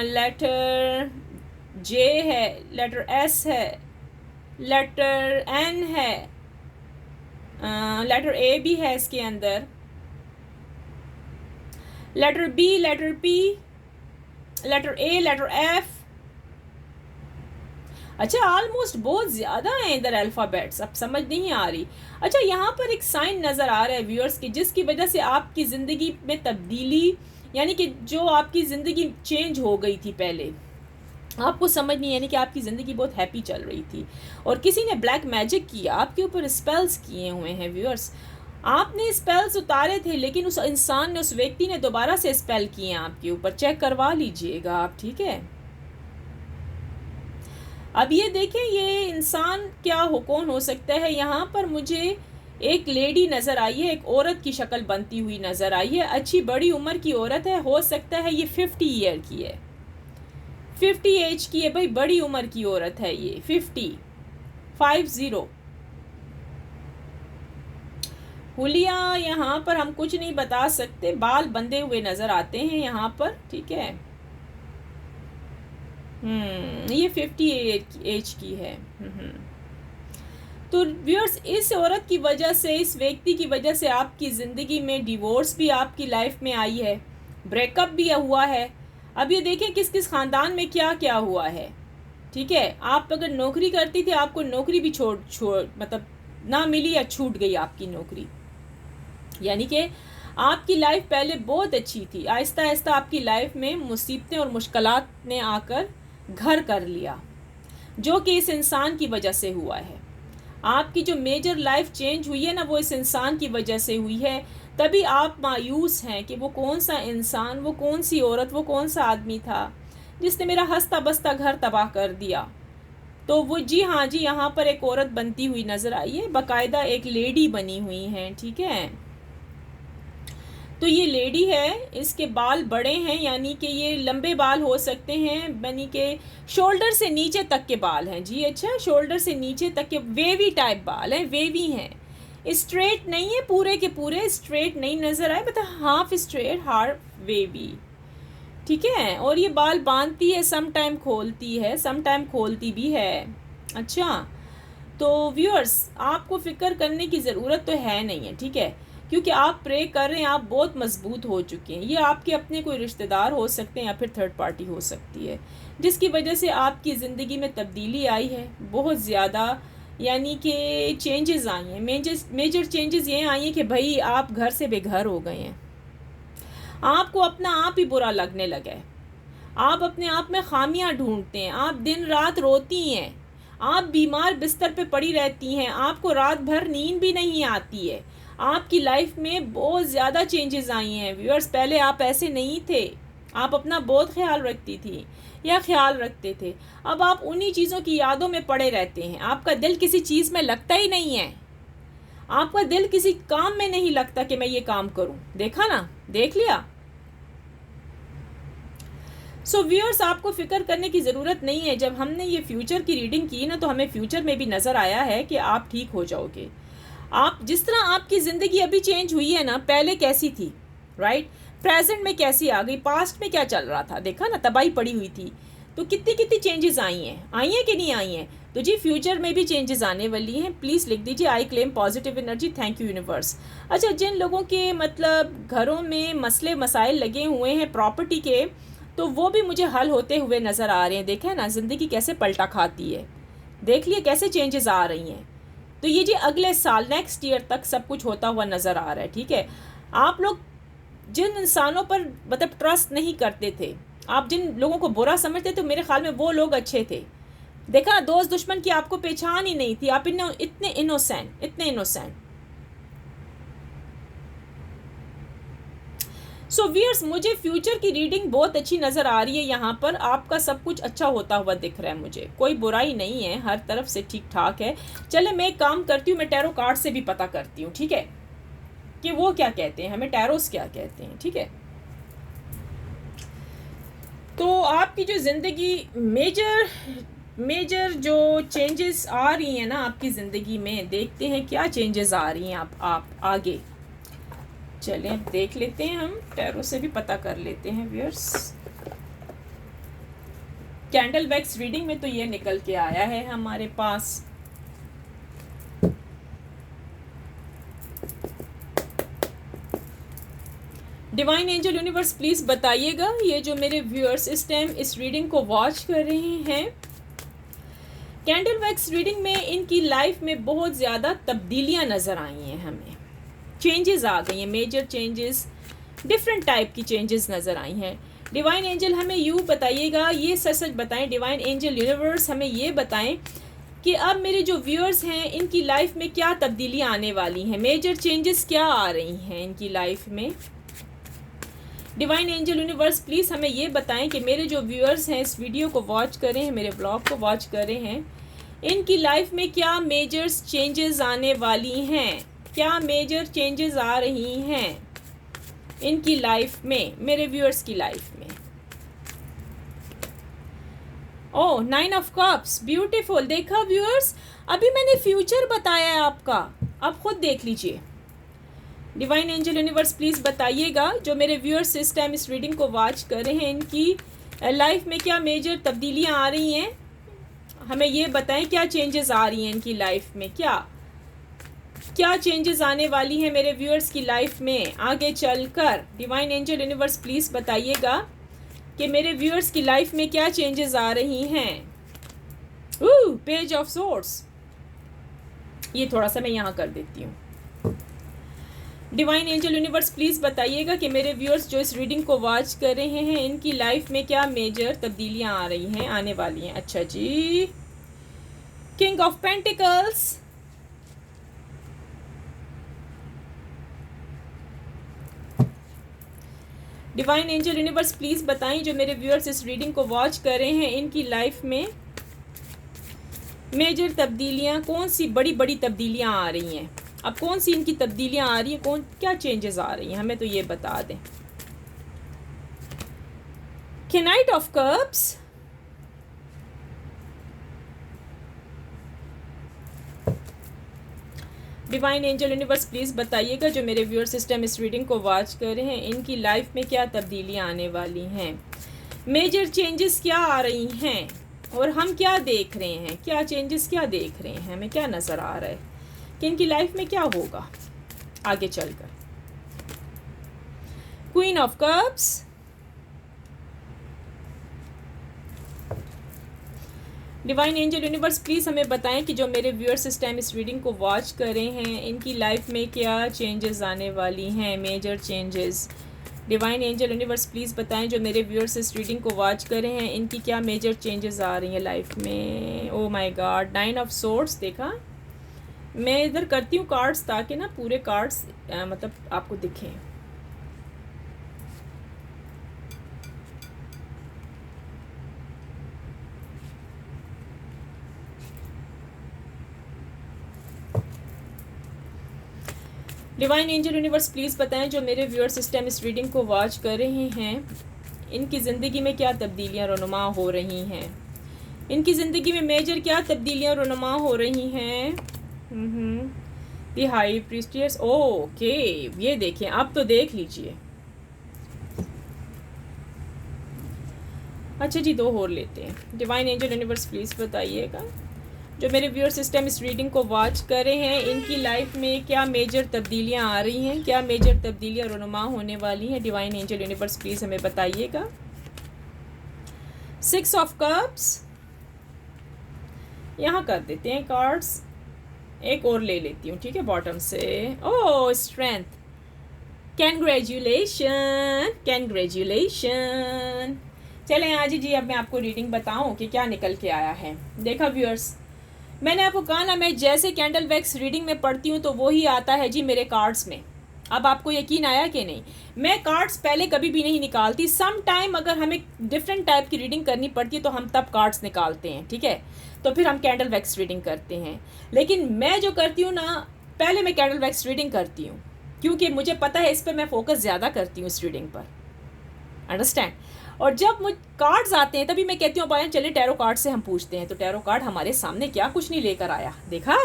Speaker 1: लेटर जे है, लेटर एस है, लेटर एन है, लेटर ए भी है इसके अंदर, letter B, letter P, letter A, letter F. अच्छा, ऑलमोस्ट बहुत ज़्यादा हैं इधर अल्फ़ाबेट्स, अब समझ नहीं आ रही। अच्छा, यहाँ पर एक साइन नज़र आ रहा है व्यूअर्स की, जिसकी वजह से आपकी ज़िंदगी में तब्दीली, यानी कि जो आपकी ज़िंदगी चेंज हो गई थी पहले, आपको समझ नहीं, यानी कि आपकी ज़िंदगी बहुत हैप्पी चल रही थी और किसी ने ब्लैक मैजिक किया, आपके ऊपर स्पेल्स किए हुए हैं व्यूअर्स। आपने स्पेल्स उतारे थे, लेकिन उस इंसान ने, उस व्यक्ति ने दोबारा से स्पेल किए हैं आपके ऊपर। चेक करवा लीजिएगा आप, ठीक है। अब ये देखें ये इंसान क्या हो, कौन हो सकता है। यहाँ पर मुझे एक लेडी नज़र आई है, एक औरत की शक्ल बनती हुई नज़र आई है। अच्छी बड़ी उम्र की औरत है, हो सकता है ये 50 ईयर की है, 50 एज की है भाई, बड़ी उम्र की औरत है ये, 50। हुलिया यहाँ पर हम कुछ नहीं बता सकते, बाल बंधे हुए नज़र आते हैं यहाँ पर, ठीक है। ये 50 एज की है। तो व्यूअर्स, इस औरत की वजह से, इस व्यक्ति की वजह से आपकी ज़िंदगी में डिवोर्स भी आपकी लाइफ में आई है, ब्रेकअप भी हुआ है। अब ये देखें किस किस ख़ानदान में क्या क्या हुआ है, ठीक है। आप अगर नौकरी करती थी, आपको नौकरी भी छोड़ मतलब ना मिली या छूट गई आपकी नौकरी, यानी कि आपकी लाइफ पहले बहुत अच्छी थी, आहिस्ता आहिस्ता आपकी लाइफ में मुसीबतें और मुश्किलात ने आकर घर कर लिया, जो कि इस इंसान की वजह से हुआ है। आपकी जो मेजर लाइफ चेंज हुई है ना, वो इस इंसान की वजह से हुई है। तभी आप मायूस हैं कि वो कौन सा इंसान, वो कौन सी औरत, वो कौन सा आदमी था जिसने मेरा हंसता बसता घर तबाह कर दिया। तो वो, जी हाँ जी, यहाँ पर एक औरत बनती हुई नज़र आई है, बाकायदा एक लेडी बनी हुई हैं, ठीक है। तो ये लेडी है, इसके बाल बड़े हैं, यानी कि ये लंबे बाल हो सकते हैं, यानी कि शोल्डर से नीचे तक के बाल हैं जी। अच्छा, शोल्डर से नीचे तक के वेवी टाइप बाल हैं, वेवी हैं, स्ट्रेट नहीं है, पूरे के पूरे स्ट्रेट नहीं नज़र आए, मतलब हाफ स्ट्रेट हाफ वेवी, ठीक है। और ये बाल बांधती है, सम टाइम खोलती है, सम टाइम खोलती भी है। अच्छा, तो व्यूअर्स, आपको फ़िक्र करने की ज़रूरत तो है नहीं है, ठीक है, क्योंकि आप प्रे कर रहे हैं, आप बहुत मजबूत हो चुके हैं। ये आपके अपने कोई रिश्तेदार हो सकते हैं या फिर थर्ड पार्टी हो सकती है, जिसकी वजह से आपकी ज़िंदगी में तब्दीली आई है बहुत ज़्यादा, यानी कि चेंजेस आई हैं। मेजर चेंजेस ये आई हैं कि भाई आप घर से बेघर हो गए हैं, आपको अपना आप ही बुरा लगने लगा है, आप अपने आप में खामियां ढूंढते हैं, आप दिन रात रोती हैं, आप बीमार बिस्तर पे पड़ी रहती हैं, आपको रात भर नींद भी नहीं आती है। आपकी लाइफ में बहुत ज़्यादा चेंजेस आई हैं व्यूअर्स। पहले आप ऐसे नहीं थे, आप अपना बहुत ख्याल रखती थी या ख्याल रखते थे, अब आप उन्हीं चीज़ों की यादों में पड़े रहते हैं। आपका दिल किसी चीज़ में लगता ही नहीं है, आपका दिल किसी काम में नहीं लगता कि मैं ये काम करूं। देखा ना, देख लिया। सो व्यूअर्स, आपको फ़िक्र करने की ज़रूरत नहीं है। जब हमने ये फ्यूचर की रीडिंग की ना, तो हमें फ्यूचर में भी नज़र आया है कि आप ठीक हो जाओगे। आप जिस तरह आपकी ज़िंदगी अभी चेंज हुई है ना, पहले कैसी थी, राइट, प्रेजेंट में कैसी आ गई, पास्ट में क्या चल रहा था, देखा ना, तबाही पड़ी हुई थी। तो कितनी कितनी चेंजेस आई हैं कि नहीं आई हैं। तो जी फ्यूचर में भी चेंजेस आने वाली हैं। प्लीज़ लिख दीजिए, आई claim positive energy, thank you universe. अच्छा, जिन लोगों के मतलब घरों में मसले मसाइल लगे हुए हैं प्रॉपर्टी के, तो वो भी मुझे हल होते हुए नज़र आ रहे हैं। देखें ना, ज़िंदगी कैसे पलटा खाती है, देख लिए कैसे चेंजेस आ रही हैं। तो ये जी अगले साल नेक्स्ट ईयर तक सब कुछ होता हुआ नज़र आ रहा है, ठीक है। आप लोग जिन इंसानों पर मतलब ट्रस्ट नहीं करते थे, आप जिन लोगों को बुरा समझते थे, मेरे ख्याल में वो लोग अच्छे थे। देखा, दोस्त दुश्मन की आपको पहचान ही नहीं थी, आप इतने इनोसेंट। सो व्यूअर्स, मुझे फ्यूचर की रीडिंग बहुत अच्छी नज़र आ रही है। यहाँ पर आपका सब कुछ अच्छा होता हुआ दिख रहा है, मुझे कोई बुराई नहीं है, हर तरफ से ठीक ठाक है। चले मैं एक काम करती हूँ, मैं टैरो कार्ड से भी पता करती हूँ, ठीक है, कि वो क्या कहते हैं, हमें टैरोस क्या कहते हैं, ठीक है। तो आपकी जो ज़िंदगी मेजर जो चेंजेस आ रही हैं ना आपकी ज़िंदगी में, देखते हैं क्या चेंजेस आ रही हैं आप आगे। चलें देख लेते हैं, हम टैरो से भी पता कर लेते हैं व्यूअर्स। कैंडल वैक्स रीडिंग में तो ये निकल के आया है हमारे पास। डिवाइन एंजल यूनिवर्स प्लीज़ बताइएगा, ये जो मेरे व्यूअर्स इस टाइम इस रीडिंग को वॉच कर रहे हैं, कैंडल वैक्स रीडिंग में इनकी लाइफ में बहुत ज़्यादा तब्दीलियां नज़र आई हैं, हमें चेंजेस आ गई हैं, मेजर चेंजेस, डिफरेंट टाइप की चेंजेस नज़र आई हैं। डिवाइन एंजल हमें यूँ बताइएगा, ये सच बताएं, डिवाइन एंजल यूनिवर्स हमें ये बताएं कि अब मेरे जो व्यूअर्स हैं इनकी लाइफ में क्या तब्दीलियां आने वाली हैं, मेजर चेंजेस क्या आ रही हैं इनकी लाइफ में। डिवाइन एंजल यूनिवर्स प्लीज़ हमें ये बताएं कि मेरे जो व्यूअर्स हैं इस वीडियो को वॉच कर रहे हैं, मेरे ब्लॉग को वॉच कर रहे हैं, इनकी लाइफ में क्या मेजर्स चेंजेस आने वाली हैं, क्या मेजर चेंजेस आ रही हैं इनकी लाइफ में, मेरे व्यूअर्स की लाइफ में। ओह, 9 ऑफ कप्स, ब्यूटीफुल। देखा व्यूअर्स, अभी मैंने फ्यूचर बताया है आपका, आप खुद देख लीजिए। डिवाइन एंजल यूनिवर्स प्लीज़ बताइएगा, जो मेरे व्यूअर्स इस टाइम इस रीडिंग को वॉच कर रहे हैं, इनकी लाइफ में क्या मेजर तब्दीलियां आ रही हैं, हमें ये बताएं क्या चेंजेस आ रही हैं इनकी लाइफ में, क्या चेंजेस आने वाली हैं मेरे व्यूअर्स की लाइफ में आगे चलकर। डिवाइन एंजल यूनिवर्स प्लीज़ बताइएगा कि मेरे व्यूअर्स की लाइफ में क्या चेंजेस आ रही हैं। पेज ऑफ सोर्ड्स, ये थोड़ा सा मैं यहाँ कर देती हूँ। डिवाइन एंजल यूनिवर्स प्लीज़ बताइएगा कि मेरे व्यूअर्स जो इस रीडिंग को वॉच कर रहे हैं, इनकी लाइफ में क्या मेजर तब्दीलियाँ आ रही हैं, आने वाली हैं। अच्छा जी, king of pentacles, divine angel universe please बताएं, जो मेरे व्यूअर्स इस रीडिंग को वॉच कर रहे हैं, इनकी लाइफ में मेजर तब्दीलियां, कौन सी बड़ी बड़ी तब्दीलियां आ रही हैं, अब कौन सी इनकी तब्दीलियां आ रही हैं, क्या चेंजेस आ रही हैं, हमें तो ये बता दें। Night of cups, divine angel universe please बताइएगा, जो मेरे व्यूअर सिस्टम इस रीडिंग को वॉच कर रहे हैं, इनकी लाइफ में क्या तब्दीलियां आने वाली हैं, मेजर चेंजेस क्या आ रही हैं, और हम क्या देख रहे हैं, क्या चेंजेस क्या देख रहे हैं, हमें क्या नज़र आ रहा है कि इनकी लाइफ में क्या होगा आगे चलकर। Queen of cups, divine angel universe please हमें बताएं कि जो मेरे व्यूअर्स इस टाइम इस रीडिंग को वॉच कर रहे हैं, इनकी लाइफ में क्या चेंजेस आने वाली हैं, major changes. Divine angel universe please बताएं, जो मेरे व्यूअर्स इस रीडिंग को वॉच कर रहे हैं, इनकी क्या मेजर चेंजेस आ रही हैं लाइफ में। Oh my God, 9 of swords, देखा मैं इधर करती हूँ कार्ड्स ताकि ना पूरे कार्ड्स मतलब आपको दिखें। डिवाइन एंजल यूनिवर्स प्लीज़ बताएं, जो मेरे व्यूअर सिस्टम इस रीडिंग को वॉच कर रहे हैं, इनकी ज़िंदगी में क्या तब्दीलियां रुनुमा हो रही हैं, इनकी ज़िंदगी में मेजर क्या तब्दीलियां रुनुमा हो रही हैं। दी हाई प्रीस्टियस, ओके, ये देखें, आप तो देख लीजिए। अच्छा जी, 2 और लेते हैं। डिवाइन एंजल यूनिवर्स प्लीज़ बताइएगा, जो मेरे व्यूअर सिस्टम इस रीडिंग को वॉच कर रहे हैं, इनकी लाइफ में क्या मेजर तब्दीलियां आ रही हैं, क्या मेजर तब्दीलियां रुनुमा होने वाली हैं। डिवाइन एंजल यूनिवर्स प्लीज़ हमें बताइएगा। 6 ऑफ कप्स, यहाँ कर देते हैं कार्ड्स। एक और ले लेती हूँ, ठीक है, बॉटम से। ओह स्ट्रेंथ, कैंग्रेचुलेशन कैंग्रेचुलेशन। चलें आज जी, अब मैं आपको रीडिंग बताऊं कि क्या निकल के आया है। देखा व्यूअर्स, मैंने आपको कहा ना, मैं जैसे कैंडल वैक्स रीडिंग में पढ़ती हूँ तो वही आता है जी मेरे कार्ड्स में। अब आपको यकीन आया कि नहीं? मैं कार्ड्स पहले कभी भी नहीं निकालती। सम टाइम अगर हमें डिफरेंट टाइप की रीडिंग करनी पड़ती है तो हम तब कार्ड्स निकालते हैं, ठीक है, तो फिर हम कैंडल वैक्स रीडिंग करते हैं। लेकिन मैं जो करती हूँ ना, पहले मैं कैंडल वैक्स रीडिंग करती हूँ, क्योंकि मुझे पता है इस पर मैं फोकस ज़्यादा करती हूँ, इस रीडिंग पर। अंडरस्टैंड? और जब मुझ कार्ड्स आते हैं तभी मैं कहती हूँ भाई चलिए टैरो कार्ड से हम पूछते हैं। तो टैरो कार्ड हमारे सामने क्या कुछ नहीं लेकर आया, देखा?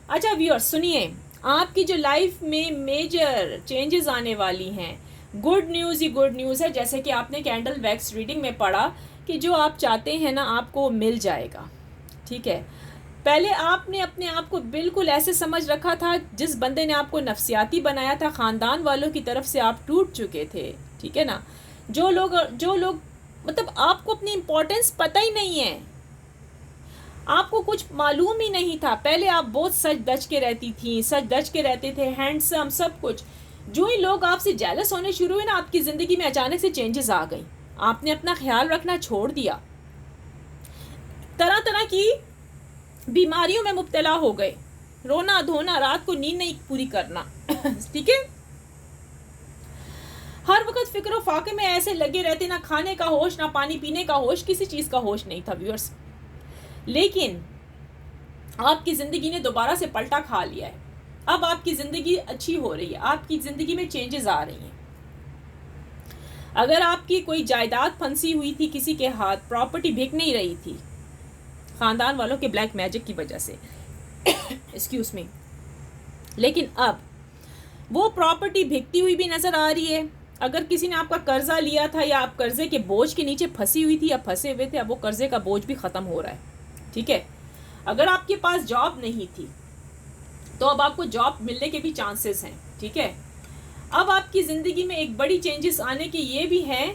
Speaker 1: अच्छा व्यूअर्स सुनिए, आपकी जो लाइफ में मेजर चेंजेस आने वाली हैं, गुड न्यूज़ ही गुड न्यूज़ है। जैसे कि आपने कैंडल वैक्स रीडिंग में पढ़ा कि जो आप चाहते हैं ना आपको मिल जाएगा, ठीक है। पहले आपने अपने आप को बिल्कुल ऐसे समझ रखा था, जिस बंदे ने आपको नफसियाती बनाया था, ख़ानदान वालों की तरफ से आप टूट चुके थे, ठीक है ना। जो लोग मतलब आपको अपनी इम्पोर्टेंस पता ही नहीं है, आपको कुछ मालूम ही नहीं था। पहले आप बहुत सच धज के रहती थी, सच धज के रहते थे, हैंडसम सब कुछ। जो ही लोग आपसे जेलस होने शुरू हुए ना, आपकी ज़िंदगी में अचानक से चेंजेस आ गई। आपने अपना ख्याल रखना छोड़ दिया, तरह तरह की बीमारियों में मुब्तला हो गए, रोना धोना, रात को नींद नहीं पूरी करना ठीक है, हर वक्त फिक्र फाके में ऐसे लगे रहते, ना खाने का होश, ना पानी पीने का होश, किसी चीज़ का होश नहीं था व्यूअर्स। लेकिन आपकी ज़िंदगी ने दोबारा से पलटा खा लिया है। अब आपकी ज़िंदगी अच्छी हो रही है, आपकी ज़िंदगी में चेंजेस आ रही हैं। अगर आपकी कोई जायदाद फंसी हुई थी किसी के हाथ, प्रॉपर्टी बिक नहीं रही थी ख़ानदान वालों के ब्लैक मैजिक की वजह से एक्सक्यूज मी, लेकिन अब वो प्रॉपर्टी बिकती हुई भी नज़र आ रही है। अगर किसी ने आपका कर्जा लिया था या आप कर्जे के बोझ के नीचे फंसी हुई थी या फंसे हुए थे, अब वो कर्जे का बोझ भी ख़त्म हो रहा है, ठीक है। अगर आपके पास जॉब नहीं थी तो अब आपको जॉब मिलने के भी चांसेस हैं, ठीक है। अब आपकी ज़िंदगी में एक बड़ी चेंजेस आने के ये भी हैं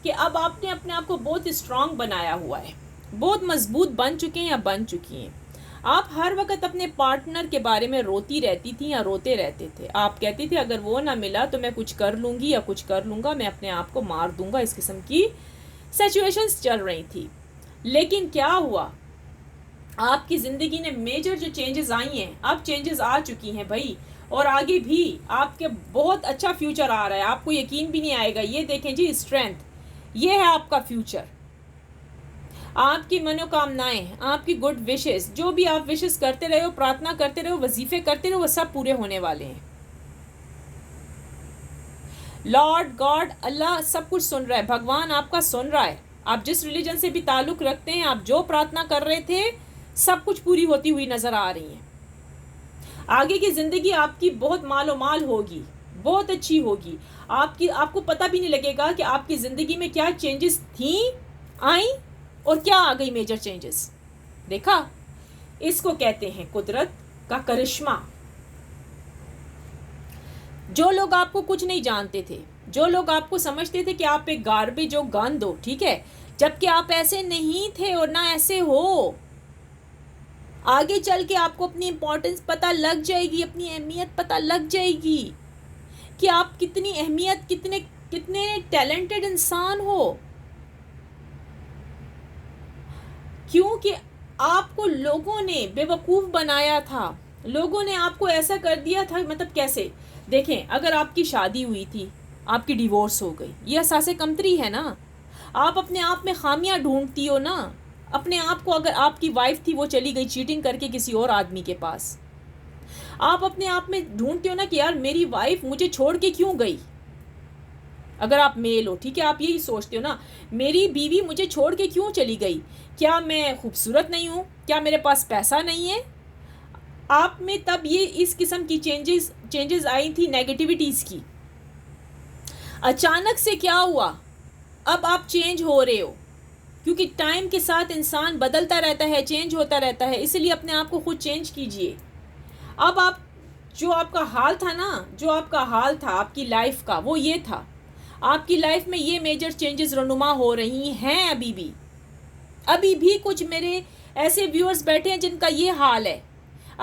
Speaker 1: कि अब आपने अपने आप को बहुत स्ट्रांग बनाया हुआ है, बहुत मजबूत बन चुके हैं या बन चुकी हैं। आप हर वक्त अपने पार्टनर के बारे में रोती रहती थी या रोते रहते थे। आप कहती थी अगर वो ना मिला तो मैं कुछ कर लूँगी या कुछ कर लूँगा, मैं अपने आप को मार दूँगा, इस किस्म की सिचुएशंस चल रही थी। लेकिन क्या हुआ, आपकी ज़िंदगी ने मेजर जो चेंजेस आई हैं, अब चेंजेस आ चुकी हैं भाई, और आगे भी आपके बहुत अच्छा फ्यूचर आ रहा है, आपको यकीन भी नहीं आएगा। ये देखें जी, स्ट्रेंथ, ये है आपका फ्यूचर। आपकी मनोकामनाएं, आपकी गुड विशेस, जो भी आप विशेस करते रहे हो, प्रार्थना करते रहो, वजीफे करते रहो, वो सब पूरे होने वाले हैं। लॉर्ड गॉड अल्लाह सब कुछ सुन रहा है, भगवान आपका सुन रहा है। आप जिस रिलीजन से भी ताल्लुक़ रखते हैं, आप जो प्रार्थना कर रहे थे, सब कुछ पूरी होती हुई नज़र आ रही है। आगे की ज़िंदगी आपकी बहुत मालो माल होगी, बहुत अच्छी होगी। आपको पता भी नहीं लगेगा कि आपकी ज़िंदगी में क्या चेंजेस थी, आई, और क्या आ गई मेजर चेंजेस। देखा, इसको कहते हैं कुदरत का करिश्मा। जो लोग आपको कुछ नहीं जानते थे, जो लोग आपको समझते थे कि आप एक गार्बेज हो, गंद हो, ठीक है, जबकि आप ऐसे नहीं थे और ना ऐसे हो। आगे चल के आपको अपनी इम्पोर्टेंस पता लग जाएगी, अपनी अहमियत पता लग जाएगी कि आप कितनी अहमियत, कितने टैलेंटेड इंसान हो। क्योंकि आपको लोगों ने बेवकूफ़ बनाया था, लोगों ने आपको ऐसा कर दिया था। मतलब कैसे, देखें, अगर आपकी शादी हुई थी, आपकी डिवोर्स हो गई, ये एहसास कमतरी है ना। आप अपने आप में खामियां ढूंढती हो ना अपने आप को। अगर आपकी वाइफ थी, वो चली गई चीटिंग करके किसी और आदमी के पास, आप अपने आप में ढूंढते हो ना कि यार मेरी वाइफ मुझे छोड़ के क्यों गई। अगर आप मेल हो, ठीक है, आप यही सोचते हो ना, मेरी बीवी मुझे छोड़ के क्यों चली गई। क्या मैं खूबसूरत नहीं हूँ, क्या मेरे पास पैसा नहीं है। आप में तब ये इस किस्म की चेंजेस आई थी, नेगेटिविटीज़ की। अचानक से क्या हुआ, अब आप चेंज हो रहे हो, क्योंकि टाइम के साथ इंसान बदलता रहता है, चेंज होता रहता है, इसलिए अपने आप को खुद चेंज कीजिए। अब आप, जो आपका हाल था ना, जो आपका हाल था आपकी लाइफ का, वो ये था। आपकी लाइफ में ये मेजर चेंजेस रनुमा हो रही हैं। अभी भी कुछ मेरे ऐसे व्यूअर्स बैठे हैं जिनका ये हाल है।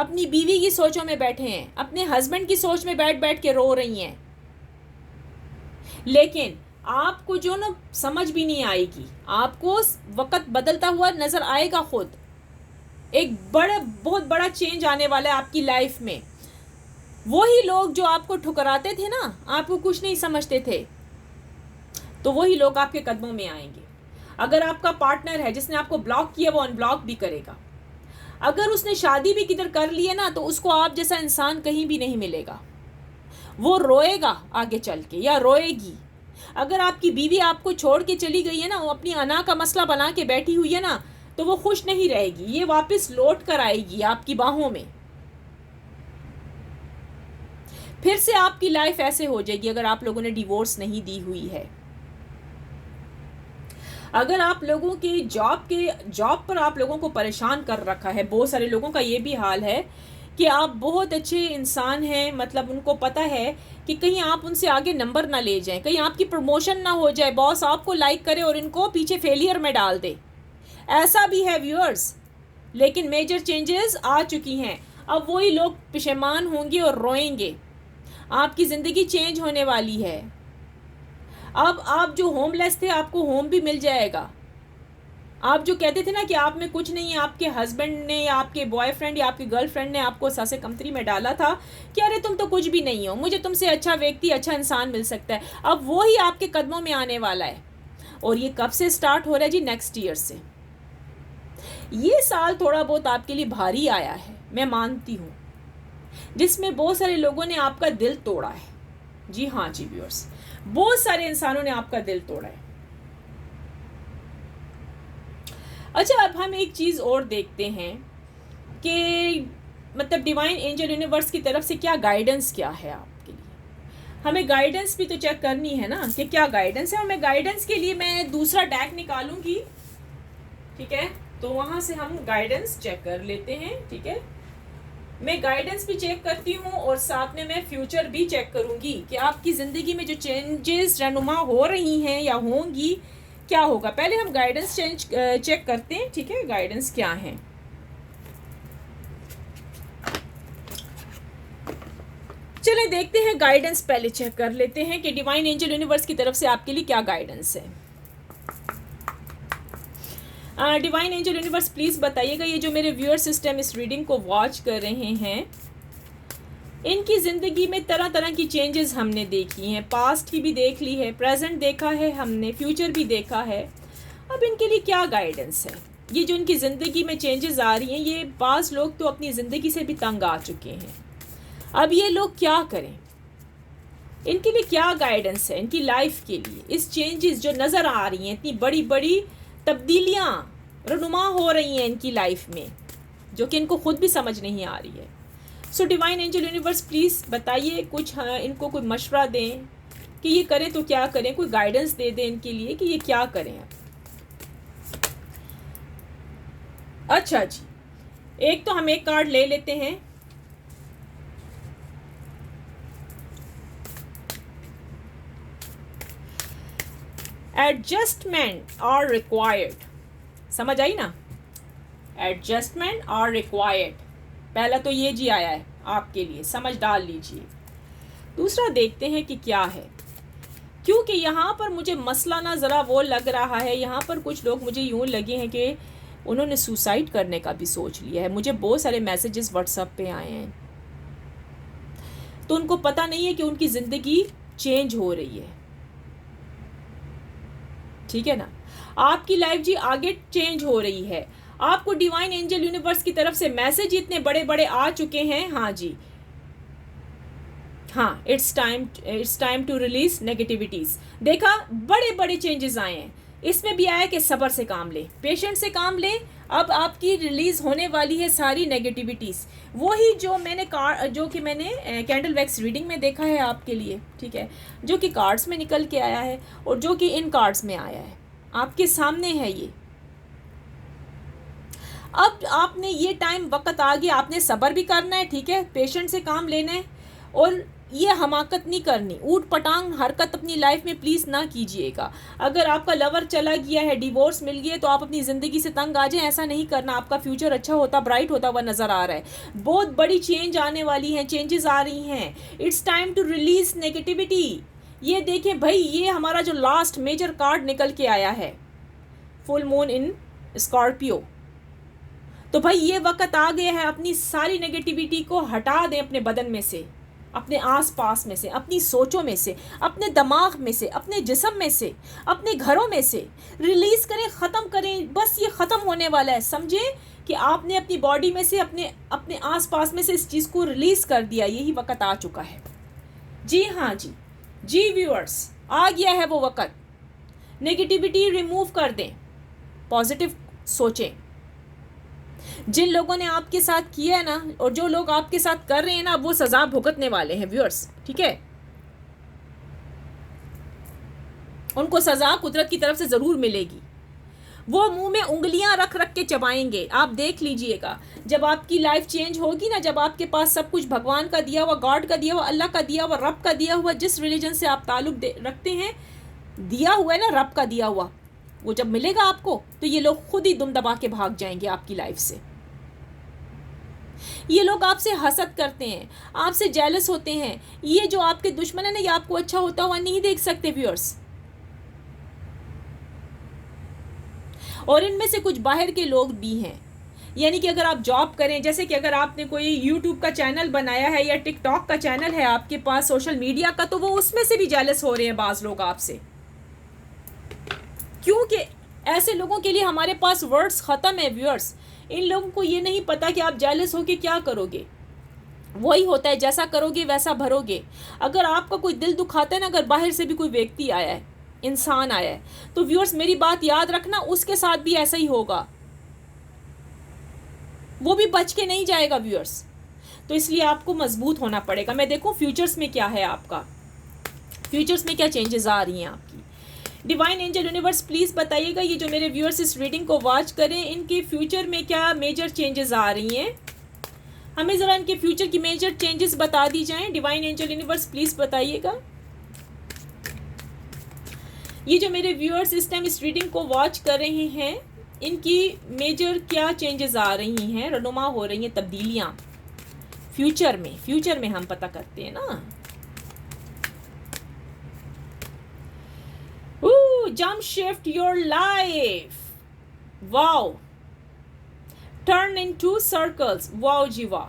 Speaker 1: अपनी बीवी की सोचों में बैठे हैं, अपने हस्बैंड की सोच में बैठ बैठ के रो रही हैं, लेकिन आपको जो ना समझ भी नहीं आएगी, आपको वक्त बदलता हुआ नजर आएगा, खुद एक बहुत बड़ा चेंज आने वाला है आपकी लाइफ में। वही लोग जो आपको ठुकराते थे ना, आपको कुछ नहीं समझते थे, तो वही लोग आपके कदमों में आएंगे। अगर आपका पार्टनर है जिसने आपको ब्लॉक किया, वो अनब्लॉक भी करेगा। अगर उसने शादी भी किधर कर ली है ना, तो उसको आप जैसा इंसान कहीं भी नहीं मिलेगा। वो रोएगा आगे चल के, या रोएगी। अगर आपकी बीवी आपको छोड़ के चली गई है ना, वो अपनी अना का मसला बना के बैठी हुई है ना, तो वो खुश नहीं रहेगी। ये वापस लौट कर आएगी आपकी बाहों में। फिर से आपकी लाइफ ऐसे हो जाएगी अगर आप लोगों ने डिवोर्स नहीं दी हुई है। अगर आप लोगों की जॉब पर आप लोगों को परेशान कर रखा है, बहुत सारे लोगों का ये भी हाल है कि आप बहुत अच्छे इंसान हैं, मतलब उनको पता है कि कहीं आप उनसे आगे नंबर ना ले जाएं, कहीं आपकी प्रमोशन ना हो जाए, बॉस आपको लाइक करे और इनको पीछे फेलियर में डाल दे। ऐसा भी है व्यूअर्स, लेकिन मेजर चेंजेस आ चुकी हैं। अब वही लोग पशेमान होंगे और रोएंगे। आपकी ज़िंदगी चेंज होने वाली है। अब आप जो होमलेस थे, आपको होम भी मिल जाएगा। आप जो कहते थे ना कि आप में कुछ नहीं है, आपके हस्बैंड ने या आपके बॉयफ्रेंड या आपकी गर्लफ्रेंड ने आपको सासे कमतरी में डाला था कि अरे तुम तो कुछ भी नहीं हो, मुझे तुमसे अच्छा व्यक्ति, अच्छा इंसान मिल सकता है। अब वो ही आपके कदमों में आने वाला है। और ये कब से स्टार्ट हो रहा है जी? नेक्स्ट ईयर से। ये साल थोड़ा बहुत आपके लिए भारी आया है, मैं मानती हूँ, जिसमें बहुत सारे लोगों ने आपका दिल तोड़ा है। जी हाँ जी व्यूअर्स, बहुत सारे इंसानों ने आपका दिल तोड़ा है। अच्छा, अब हम एक चीज़ और देखते हैं कि मतलब डिवाइन एंजल यूनिवर्स की तरफ से क्या गाइडेंस क्या है आपके लिए। हमें गाइडेंस भी तो चेक करनी है ना कि क्या गाइडेंस है। और मैं गाइडेंस के लिए मैं दूसरा डेक निकालूंगी, ठीक है? तो वहाँ से हम गाइडेंस चेक कर लेते हैं, ठीक है? मैं गाइडेंस भी चेक करती हूँ और साथ में मैं फ्यूचर भी चेक करूँगी कि आपकी ज़िंदगी में जो चेंजेस रहनुमा हो रही हैं या होंगी, क्या होगा। पहले हम गाइडेंस चेक करते हैं, ठीक है? गाइडेंस क्या है। चलिए देखते हैं, गाइडेंस पहले चेक कर लेते हैं कि डिवाइन एंजल यूनिवर्स की तरफ से आपके लिए क्या गाइडेंस है। डिवाइन एंजल यूनिवर्स प्लीज़ बताइएगा, ये जो मेरे व्यूअर सिस्टम इस रीडिंग को वॉच कर रहे हैं, इनकी ज़िंदगी में तरह तरह की चेंजेस हमने देखी हैं। पास्ट की भी देख ली है, प्रेजेंट देखा है हमने, फ्यूचर भी देखा है। अब इनके लिए क्या गाइडेंस है। ये जो इनकी ज़िंदगी में चेंजेस आ रही हैं, ये बाज़ लोग तो अपनी ज़िंदगी से भी तंग आ चुके हैं। अब ये लोग क्या करें, इनके लिए क्या गाइडेंस है इनकी लाइफ के लिए। इस चेंजेस जो नज़र आ रही हैं, इतनी बड़ी बड़ी तब्दीलियाँ रहनुमा हो रही हैं इनकी लाइफ में, जो कि इनको खुद भी समझ नहीं आ रही है। So divine angel universe please बताइए कुछ, इनको कोई मशवरा दें कि ये करें तो क्या करें, कोई गाइडेंस दे दें इनके लिए कि ये क्या करें। अच्छा जी, एक तो हम एक कार्ड ले लेते हैं। एडजस्टमेंट आर रिक्वायर्ड, समझ आई ना? एडजस्टमेंट आर रिक्वायर्ड, पहला तो ये जी आया है आपके लिए, समझ डाल लीजिए। दूसरा देखते हैं कि क्या है, क्योंकि यहाँ पर मुझे मसला ना ज़रा वो लग रहा है। यहाँ पर कुछ लोग मुझे यूँ लगे हैं कि उन्होंने सुसाइड करने का भी सोच लिया है। मुझे बहुत सारे मैसेजेस व्हाट्सएप पे आए हैं, तो उनको पता नहीं है कि उनकी ज़िंदगी चेंज हो रही है, ठीक है ना? आपकी लाइफ जी आगे चेंज हो रही है। आपको डिवाइन एंजल यूनिवर्स की तरफ से मैसेज इतने बड़े बड़े आ चुके हैं। हाँ जी, हाँ, it's time to release negativities. देखा, बड़े बड़े चेंजेस आए हैं। इसमें भी आया कि सब्र से काम ले, पेशेंट से काम ले। अब आपकी रिलीज होने वाली है सारी नेगेटिविटीज, वही जो मैंने कैंडल वैक्स रीडिंग में देखा है आपके लिए, ठीक है? जो कि कार्ड्स में निकल के आया है और जो कि इन कार्ड्स में आया है, आपके सामने है ये। अब आपने ये टाइम वक्त आ गया, आपने सब्र भी करना है, ठीक है? पेशेंट से काम लेना है और ये हमाकत नहीं करनी, ऊट पटांग हरकत अपनी लाइफ में प्लीज़ ना कीजिएगा। अगर आपका लवर चला गया है, डिवोर्स मिल गया है, तो आप अपनी ज़िंदगी से तंग आ जाएं, ऐसा नहीं करना। आपका फ्यूचर अच्छा होता, ब्राइट होता हुआ नज़र आ रहा है। बहुत बड़ी चेंज आने वाली है, चेंजेस आ रही हैं। It's time to release negativity. ये देखें भाई, ये हमारा जो लास्ट मेजर कार्ड निकल के आया है, फुल मून इन स्कॉर्पियो। तो भाई ये वक्त आ गया है, अपनी सारी नेगेटिविटी को हटा दें अपने बदन में से, अपने आसपास में से, अपनी सोचों में से, अपने दिमाग में से, अपने जिस्म में से, अपने घरों में से रिलीज़ करें, ख़त्म करें। बस ये ख़त्म होने वाला है। समझें कि आपने अपनी बॉडी में से, अपने अपने आसपास में से इस चीज़ को रिलीज़ कर दिया। यही वक्त आ चुका है। जी हाँ जी व्यूअर्स, आ गया है वो वक्त। नेगेटिविटी रिमूव कर दें, पॉजिटिव सोचें। जिन लोगों ने आपके साथ किया है ना, और जो लोग आपके साथ कर रहे हैं ना, वो सजा भुगतने वाले हैं व्यूअर्स, ठीक है। उनको सजा कुदरत की तरफ से जरूर मिलेगी। वो मुंह में उंगलियां रख रख के चबाएंगे। आप देख लीजिएगा, जब आपकी लाइफ चेंज होगी ना, जब आपके पास सब कुछ भगवान का दिया हुआ, गॉड का दिया हुआ, अल्लाह का दिया हुआ, रब का दिया हुआ, जिस रिलीजन से आप ताल्लुक रखते हैं, दिया हुआ है ना रब का दिया हुआ, वो जब मिलेगा आपको, तो ये लोग खुद ही दुम दबा के भाग जाएंगे आपकी लाइफ से। ये लोग आपसे हसद करते हैं, आपसे जेलस होते हैं। ये जो आपके दुश्मन है ना, ये आपको अच्छा होता हुआ नहीं देख सकते व्यूअर्स। और इनमें से कुछ बाहर के लोग भी हैं। यानी कि अगर आप जॉब करें, जैसे कि अगर आपने कोई यूट्यूब का चैनल बनाया है या टिकटॉक का चैनल है आपके पास, सोशल मीडिया का, तो वो उसमें से भी जेलस हो रहे हैं बाज लोग आपसे। क्योंकि ऐसे लोगों के लिए हमारे पास वर्ड्स ख़त्म है व्यूअर्स। इन लोगों को ये नहीं पता कि आप जेलस होके क्या करोगे। वही होता है, जैसा करोगे वैसा भरोगे। अगर आपका कोई दिल दुखाता है ना, अगर बाहर से भी कोई व्यक्ति आया है, इंसान आया है, तो व्यूअर्स मेरी बात याद रखना, उसके साथ भी ऐसा ही होगा। वो भी बच के नहीं जाएगा व्यूअर्स। तो इसलिए आपको मजबूत होना पड़ेगा। मैं देखूं फ्यूचर्स में क्या है आपका, फ्यूचर्स में क्या चेंजेस आ रही हैं आपकी। डिवाइन एंजल यूनिवर्स प्लीज़ बताइएगा, ये जो मेरे व्यूअर्स इस रीडिंग को वॉच करें, इनके फ्यूचर में क्या मेजर चेंजेस आ रही हैं। हमें ज़रा इनके फ्यूचर की मेजर चेंजेस बता दी जाएं। डिवाइन एंजल यूनिवर्स प्लीज़ बताइएगा, ये जो मेरे व्यूअर्स इस टाइम इस रीडिंग को वॉच कर रहे हैं, इनकी मेजर क्या चेंजेस आ रही हैं, रनुमा हो रही हैं तब्दीलियाँ फ्यूचर में। फ्यूचर में हम पता करते हैं ना। Jump shift your life. Wow. Turn into circles. Wow जी वाह।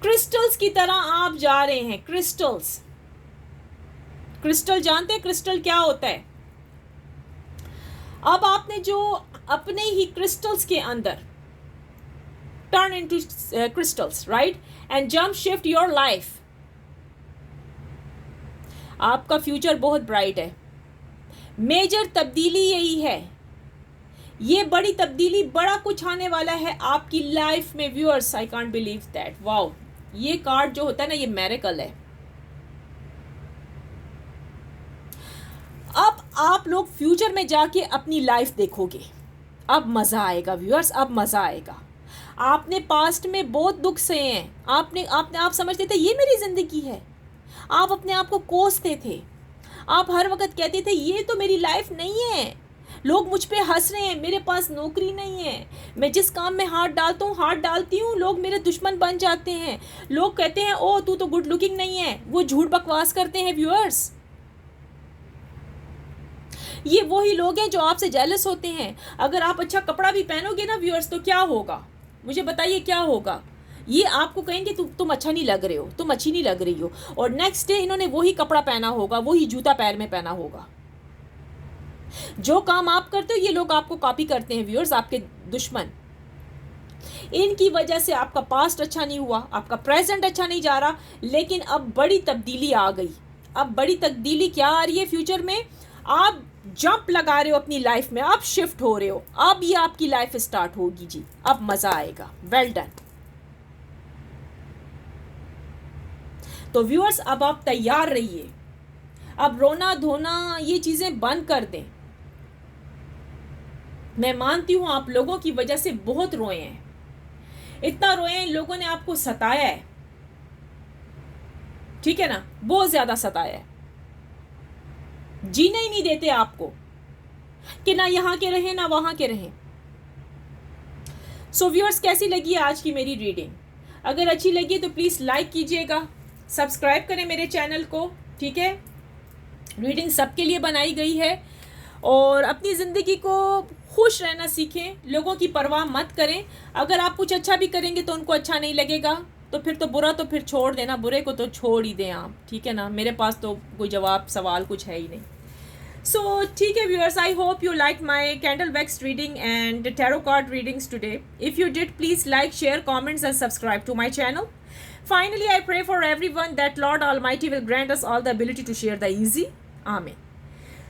Speaker 1: क्रिस्टल्स की तरह आप जा रहे हैं। क्रिस्टल्स, क्रिस्टल जानते हैं क्रिस्टल क्या होता है। अब आपने जो अपने ही क्रिस्टल्स के अंदर turn into crystals, right, and jump shift your life. आपका फ्यूचर बहुत ब्राइट है। मेजर तब्दीली यही है, ये बड़ी तब्दीली, बड़ा कुछ आने वाला है आपकी लाइफ में viewers. I can't believe that. Wow, ये कार्ड जो होता है ना, ये मिरेकल है। अब आप लोग फ्यूचर में जाके अपनी लाइफ देखोगे, अब मज़ा आएगा व्यूअर्स, अब मज़ा आएगा। आपने पास्ट में बहुत दुख सहे हैं, आप समझते थे ये मेरी ज़िंदगी है, आप अपने आप को कोसते थे, आप हर वक्त कहते थे ये तो मेरी लाइफ नहीं है, लोग मुझ पे हंस रहे हैं, मेरे पास नौकरी नहीं है, मैं जिस काम में हाथ डालता हूँ, हाथ डालती हूँ, लोग मेरे दुश्मन बन जाते हैं, लोग कहते हैं ओ तू तो गुड लुकिंग नहीं है। वो झूठ बकवास करते हैं व्यूअर्स। ये वही लोग हैं जो आपसे जेलस होते हैं। अगर आप अच्छा कपड़ा भी पहनोगे ना व्यूअर्स, तो क्या होगा, मुझे बताइए क्या होगा। ये आपको कहेंगे तुम अच्छा नहीं लग रहे हो, तुम अच्छी नहीं लग रही हो, और नेक्स्ट डे इन्होंने वही कपड़ा पहना होगा, वही जूता पैर में पहना होगा। जो काम आप करते हो ये लोग आपको कॉपी करते हैं व्यूअर्स, आपके दुश्मन। इनकी वजह से आपका पास्ट अच्छा नहीं हुआ, आपका प्रेजेंट अच्छा नहीं जा रहा, लेकिन अब बड़ी तब्दीली आ गई। अब बड़ी तब्दीली क्या आ रही है फ्यूचर में, आप जंप लगा रहे हो अपनी लाइफ में, आप शिफ्ट हो रहे हो, अब ये आपकी लाइफ स्टार्ट होगी जी, अब मजा आएगा। Well done. तो व्यूअर्स अब आप तैयार रहिए, अब रोना धोना ये चीजें बंद कर दें। मैं मानती हूं आप लोगों की वजह से बहुत रोए हैं, इतना रोए हैं, लोगों ने आपको सताया है, ठीक है ना, बहुत ज़्यादा सताया है, जीने ही नहीं देते आपको कि ना यहाँ के रहें ना वहाँ के रहें। सो व्यूअर्स, कैसी लगी आज की मेरी रीडिंग? अगर अच्छी लगी तो प्लीज़ लाइक कीजिएगा, सब्सक्राइब करें मेरे चैनल को, ठीक है। रीडिंग सबके लिए बनाई गई है और अपनी ज़िंदगी को खुश रहना सीखें, लोगों की परवाह मत करें। अगर आप कुछ अच्छा भी करेंगे तो उनको अच्छा नहीं लगेगा, तो फिर तो बुरा तो फिर छोड़ देना, बुरे को तो छोड़ ही दें आप, ठीक है ना। मेरे पास तो कोई जवाब सवाल कुछ है ही नहीं। सो ठीक है viewers, I hope you like my candle wax reading and tarot card readings today. If you did, please like, share, comments and subscribe to my channel. Finally, I pray for everyone that Lord Almighty will grant us all the ability to share the easy. Amen.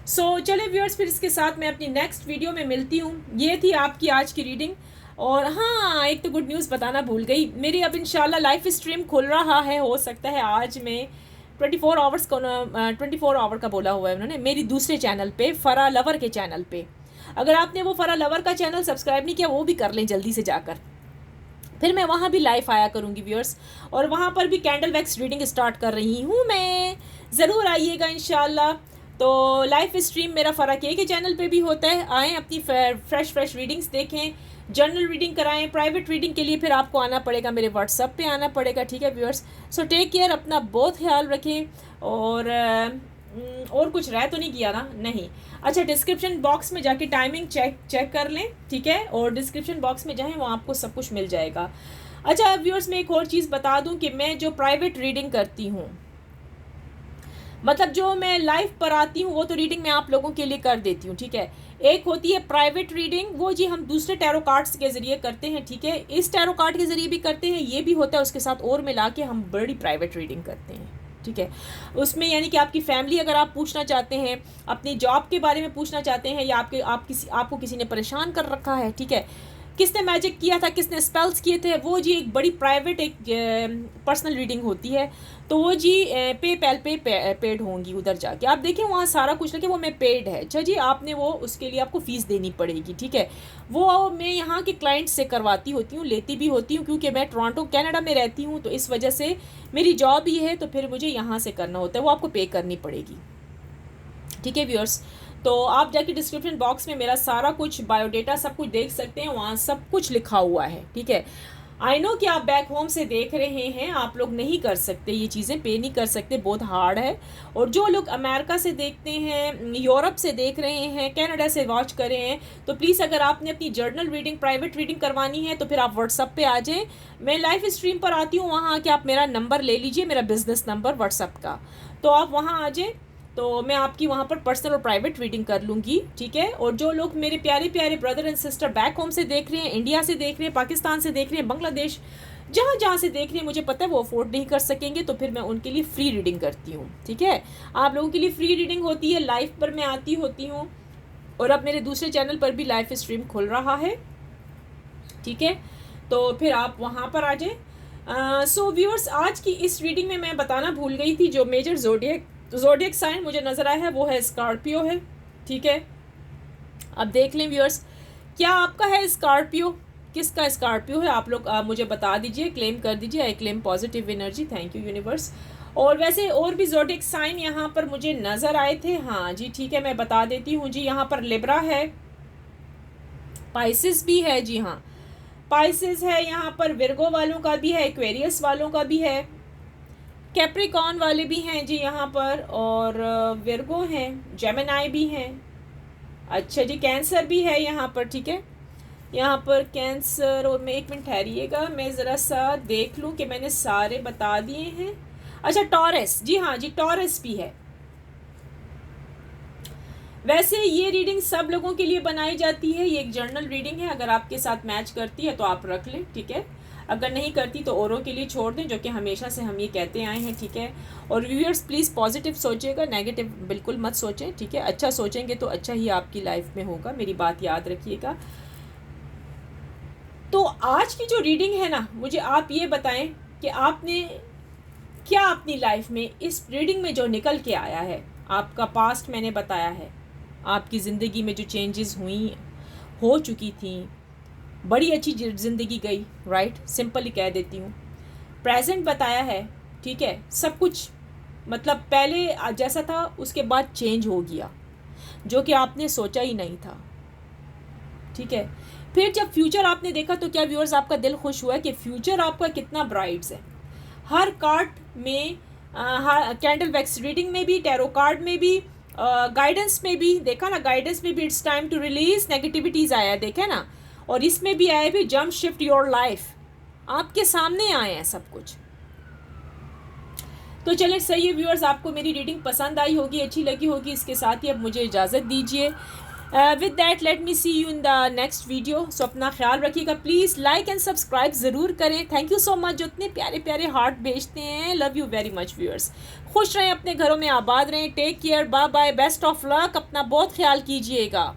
Speaker 1: सो चले viewers, फिर इसके साथ मैं अपनी next video में मिलती हूँ। ये थी आपकी आज की रीडिंग। और हाँ, एक तो गुड न्यूज़ बताना भूल गई, मेरी अब इंशाल्लाह लाइव स्ट्रीम खुल रहा है। हो सकता है आज मैं 24 आवर्स को 24 आवर का बोला हुआ है उन्होंने, मेरी दूसरे चैनल पे, फरा लवर के चैनल पे। अगर आपने वो फरा लवर का चैनल सब्सक्राइब नहीं किया, वो भी कर लें जल्दी से जाकर। फिर मैं वहाँ भी लाइव आया करूँगी व्यूअर्स, और वहाँ पर भी कैंडल वैक्स रीडिंग स्टार्ट कर रही हूँ मैं। ज़रूर आइएगा इंशाल्लाह। तो लाइव स्ट्रीम मेरा फरा के चैनल पे भी होता है, आएँ अपनी फ्रेश रीडिंग्स देखें, जर्नल रीडिंग कराएं। प्राइवेट रीडिंग के लिए फिर आपको आना पड़ेगा, मेरे व्हाट्सएप पे आना पड़ेगा, ठीक है व्यूअर्स। सो टेक केयर, अपना बहुत ख्याल रखें। और कुछ रह तो नहीं किया ना? नहीं। अच्छा, डिस्क्रिप्शन बॉक्स में जाके टाइमिंग चेक कर लें, ठीक है, और डिस्क्रिप्शन बॉक्स में जाएँ, वहाँ आपको सब कुछ मिल जाएगा। अच्छा व्यूअर्स, मैं एक और चीज़ बता दूँ कि मैं जो प्राइवेट रीडिंग करती हूँ, मतलब जो मैं लाइव पर आती हूँ, वो तो रीडिंग मैं आप लोगों के लिए कर देती हूँ, ठीक है। एक होती है प्राइवेट रीडिंग, वो जी हम दूसरे टैरो कार्ड्स के ज़रिए करते हैं, ठीक है। इस टैरो कार्ड के ज़रिए भी करते हैं, ये भी होता है, उसके साथ और मिला के हम बड़ी प्राइवेट रीडिंग करते हैं, ठीक है। उसमें यानी कि आपकी फैमिली अगर आप पूछना चाहते हैं, अपनी जॉब के बारे में पूछना चाहते हैं, या आपको किसी ने परेशान कर रखा है, ठीक है, किसने मैजिक किया था, किसने स्पेल्स किए थे, वो जी एक बड़ी प्राइवेट एक पर्सनल रीडिंग होती है। तो वो जी पेपैल पे पेड होंगी, उधर जाके आप देखें, वहाँ सारा कुछ लगे, वो मैं पेड है। अच्छा जी, आपने वो उसके लिए आपको फ़ीस देनी पड़ेगी, ठीक है। वो मैं यहाँ के क्लाइंट से करवाती होती हूँ, लेती भी होती हूँ, क्योंकि मैं टोरंटो कनाडा में रहती हूँ, तो इस वजह से मेरी जॉब ही है, तो फिर मुझे यहाँ से करना होता है, वो आपको पे करनी पड़ेगी, ठीक है व्यूअर्स। तो आप जाके डिस्क्रिप्शन बॉक्स में मेरा सारा कुछ बायोडेटा सब कुछ देख सकते हैं, वहाँ सब कुछ लिखा हुआ है, ठीक है। आई नो कि आप बैक होम से देख रहे हैं, आप लोग नहीं कर सकते ये चीज़ें, पे नहीं कर सकते, बहुत हार्ड है। और जो लोग अमेरिका से देखते हैं, यूरोप से देख रहे हैं, कनाडा से वॉच कर रहे हैं, तो प्लीज़ अगर आपने अपनी जर्नल रीडिंग, प्राइवेट रीडिंग करवानी है, तो फिर आप व्हाट्सअप पे आ जाएँ। मैं लाइव स्ट्रीम पर आती हूँ, वहाँ आके आप मेरा नंबर ले लीजिए, मेरा बिजनेस नंबर व्हाट्सअप का, तो आप वहाँ आ जाए, तो मैं आपकी वहाँ पर पर्सनल और प्राइवेट रीडिंग कर लूँगी, ठीक है। और जो लोग मेरे प्यारे प्यारे brother and sister back home से देख रहे हैं, इंडिया से देख रहे हैं, पाकिस्तान से देख रहे हैं, बांग्लादेश, जहाँ से देख रहे हैं, मुझे पता है वो अफोर्ड नहीं कर सकेंगे, तो फिर मैं उनके लिए फ्री रीडिंग करती हूँ, ठीक है। आप लोगों के लिए फ्री रीडिंग होती है, लाइव पर मैं आती होती हूँ, और अब मेरे दूसरे चैनल पर भी लाइव स्ट्रीम खुल रहा है, ठीक है। तो फिर आप वहाँ पर आ जाए। सो व्यूअर्स, आज की इस रीडिंग में मैं बताना भूल गई थी, जो मेजर ज़ोडिएक साइन मुझे नज़र आया है वो है स्कॉर्पियो है, ठीक है। अब देख लें व्यूअर्स, क्या आपका है स्कॉर्पियो? किसका स्कॉर्पियो है? आप लोग मुझे बता दीजिए, क्लेम कर दीजिए। आई claim positive energy, thank you universe. और वैसे और भी ज़ोडिएक साइन यहाँ पर मुझे नज़र आए थे, हाँ जी ठीक है, मैं बता देती हूँ जी। यहाँ पर लिब्रा है, पाइसिस भी है, जी हाँ पाइसिस है, यहाँ पर विर्गो वालों का भी है, एक्वेरियस वालों का भी है, कैप्रिकॉन वाले भी हैं जी यहाँ पर, और विर्गो हैं, जेमिनाई भी हैं। अच्छा जी, कैंसर भी है यहाँ पर, ठीक है, यहाँ पर कैंसर। और मैं एक मिनट ठहरिएगा, मैं ज़रा सा देख लूँ कि मैंने सारे बता दिए हैं। अच्छा, टॉरस, जी हाँ जी, टॉरस भी है। वैसे ये रीडिंग सब लोगों के लिए बनाई जाती है, ये एक जर्नल रीडिंग है, अगर आपके साथ मैच करती है तो आप रख लें, ठीक है, अगर नहीं करती तो औरों के लिए छोड़ दें, जो कि हमेशा से हम ये कहते आए हैं, ठीक है। और व्यूअर्स प्लीज़ पॉजिटिव सोचिएगा, नेगेटिव बिल्कुल मत सोचें, ठीक है। अच्छा सोचेंगे तो अच्छा ही आपकी लाइफ में होगा, मेरी बात याद रखिएगा। तो आज की जो रीडिंग है ना, मुझे आप ये बताएं कि आपने क्या अपनी लाइफ में इस रीडिंग में जो निकल के आया है, आपका पास्ट मैंने बताया है, आपकी ज़िंदगी में जो चेंजेस हो चुकी थी, बड़ी अच्छी ज़िंदगी गई, राइट, सिंपली कह देती हूँ। प्रेजेंट बताया है, ठीक है, सब कुछ मतलब पहले जैसा था उसके बाद चेंज हो गया, जो कि आपने सोचा ही नहीं था। ठीक है, फिर जब फ्यूचर आपने देखा तो क्या व्यूअर्स आपका दिल खुश हुआ कि फ्यूचर आपका कितना ब्राइट्स है। हर कार्ड में, कैंडल वैक्स रीडिंग में भी, टैरो कार्ड में भी, गाइडेंस में भी देखा ना, गाइडेंस में भी it's time to release negativities आया है, देखे ना। और इसमें भी आया भी जंप शिफ्ट योर लाइफ, आपके सामने आए हैं सब कुछ। तो चलें सही है व्यूअर्स, आपको मेरी रीडिंग पसंद आई होगी, अच्छी लगी होगी। इसके साथ ही अब मुझे इजाज़त दीजिए। With that let me see you in the next video. So अपना ख्याल रखिएगा, प्लीज़ लाइक एंड सब्सक्राइब ज़रूर करें। थैंक यू सो मच जो इतने प्यारे प्यारे हार्ट भेजते हैं। Love you very much viewers. खुश रहें, अपने घरों में आबाद रहें। Take care, bye bye, best of luck, अपना बहुत ख्याल कीजिएगा।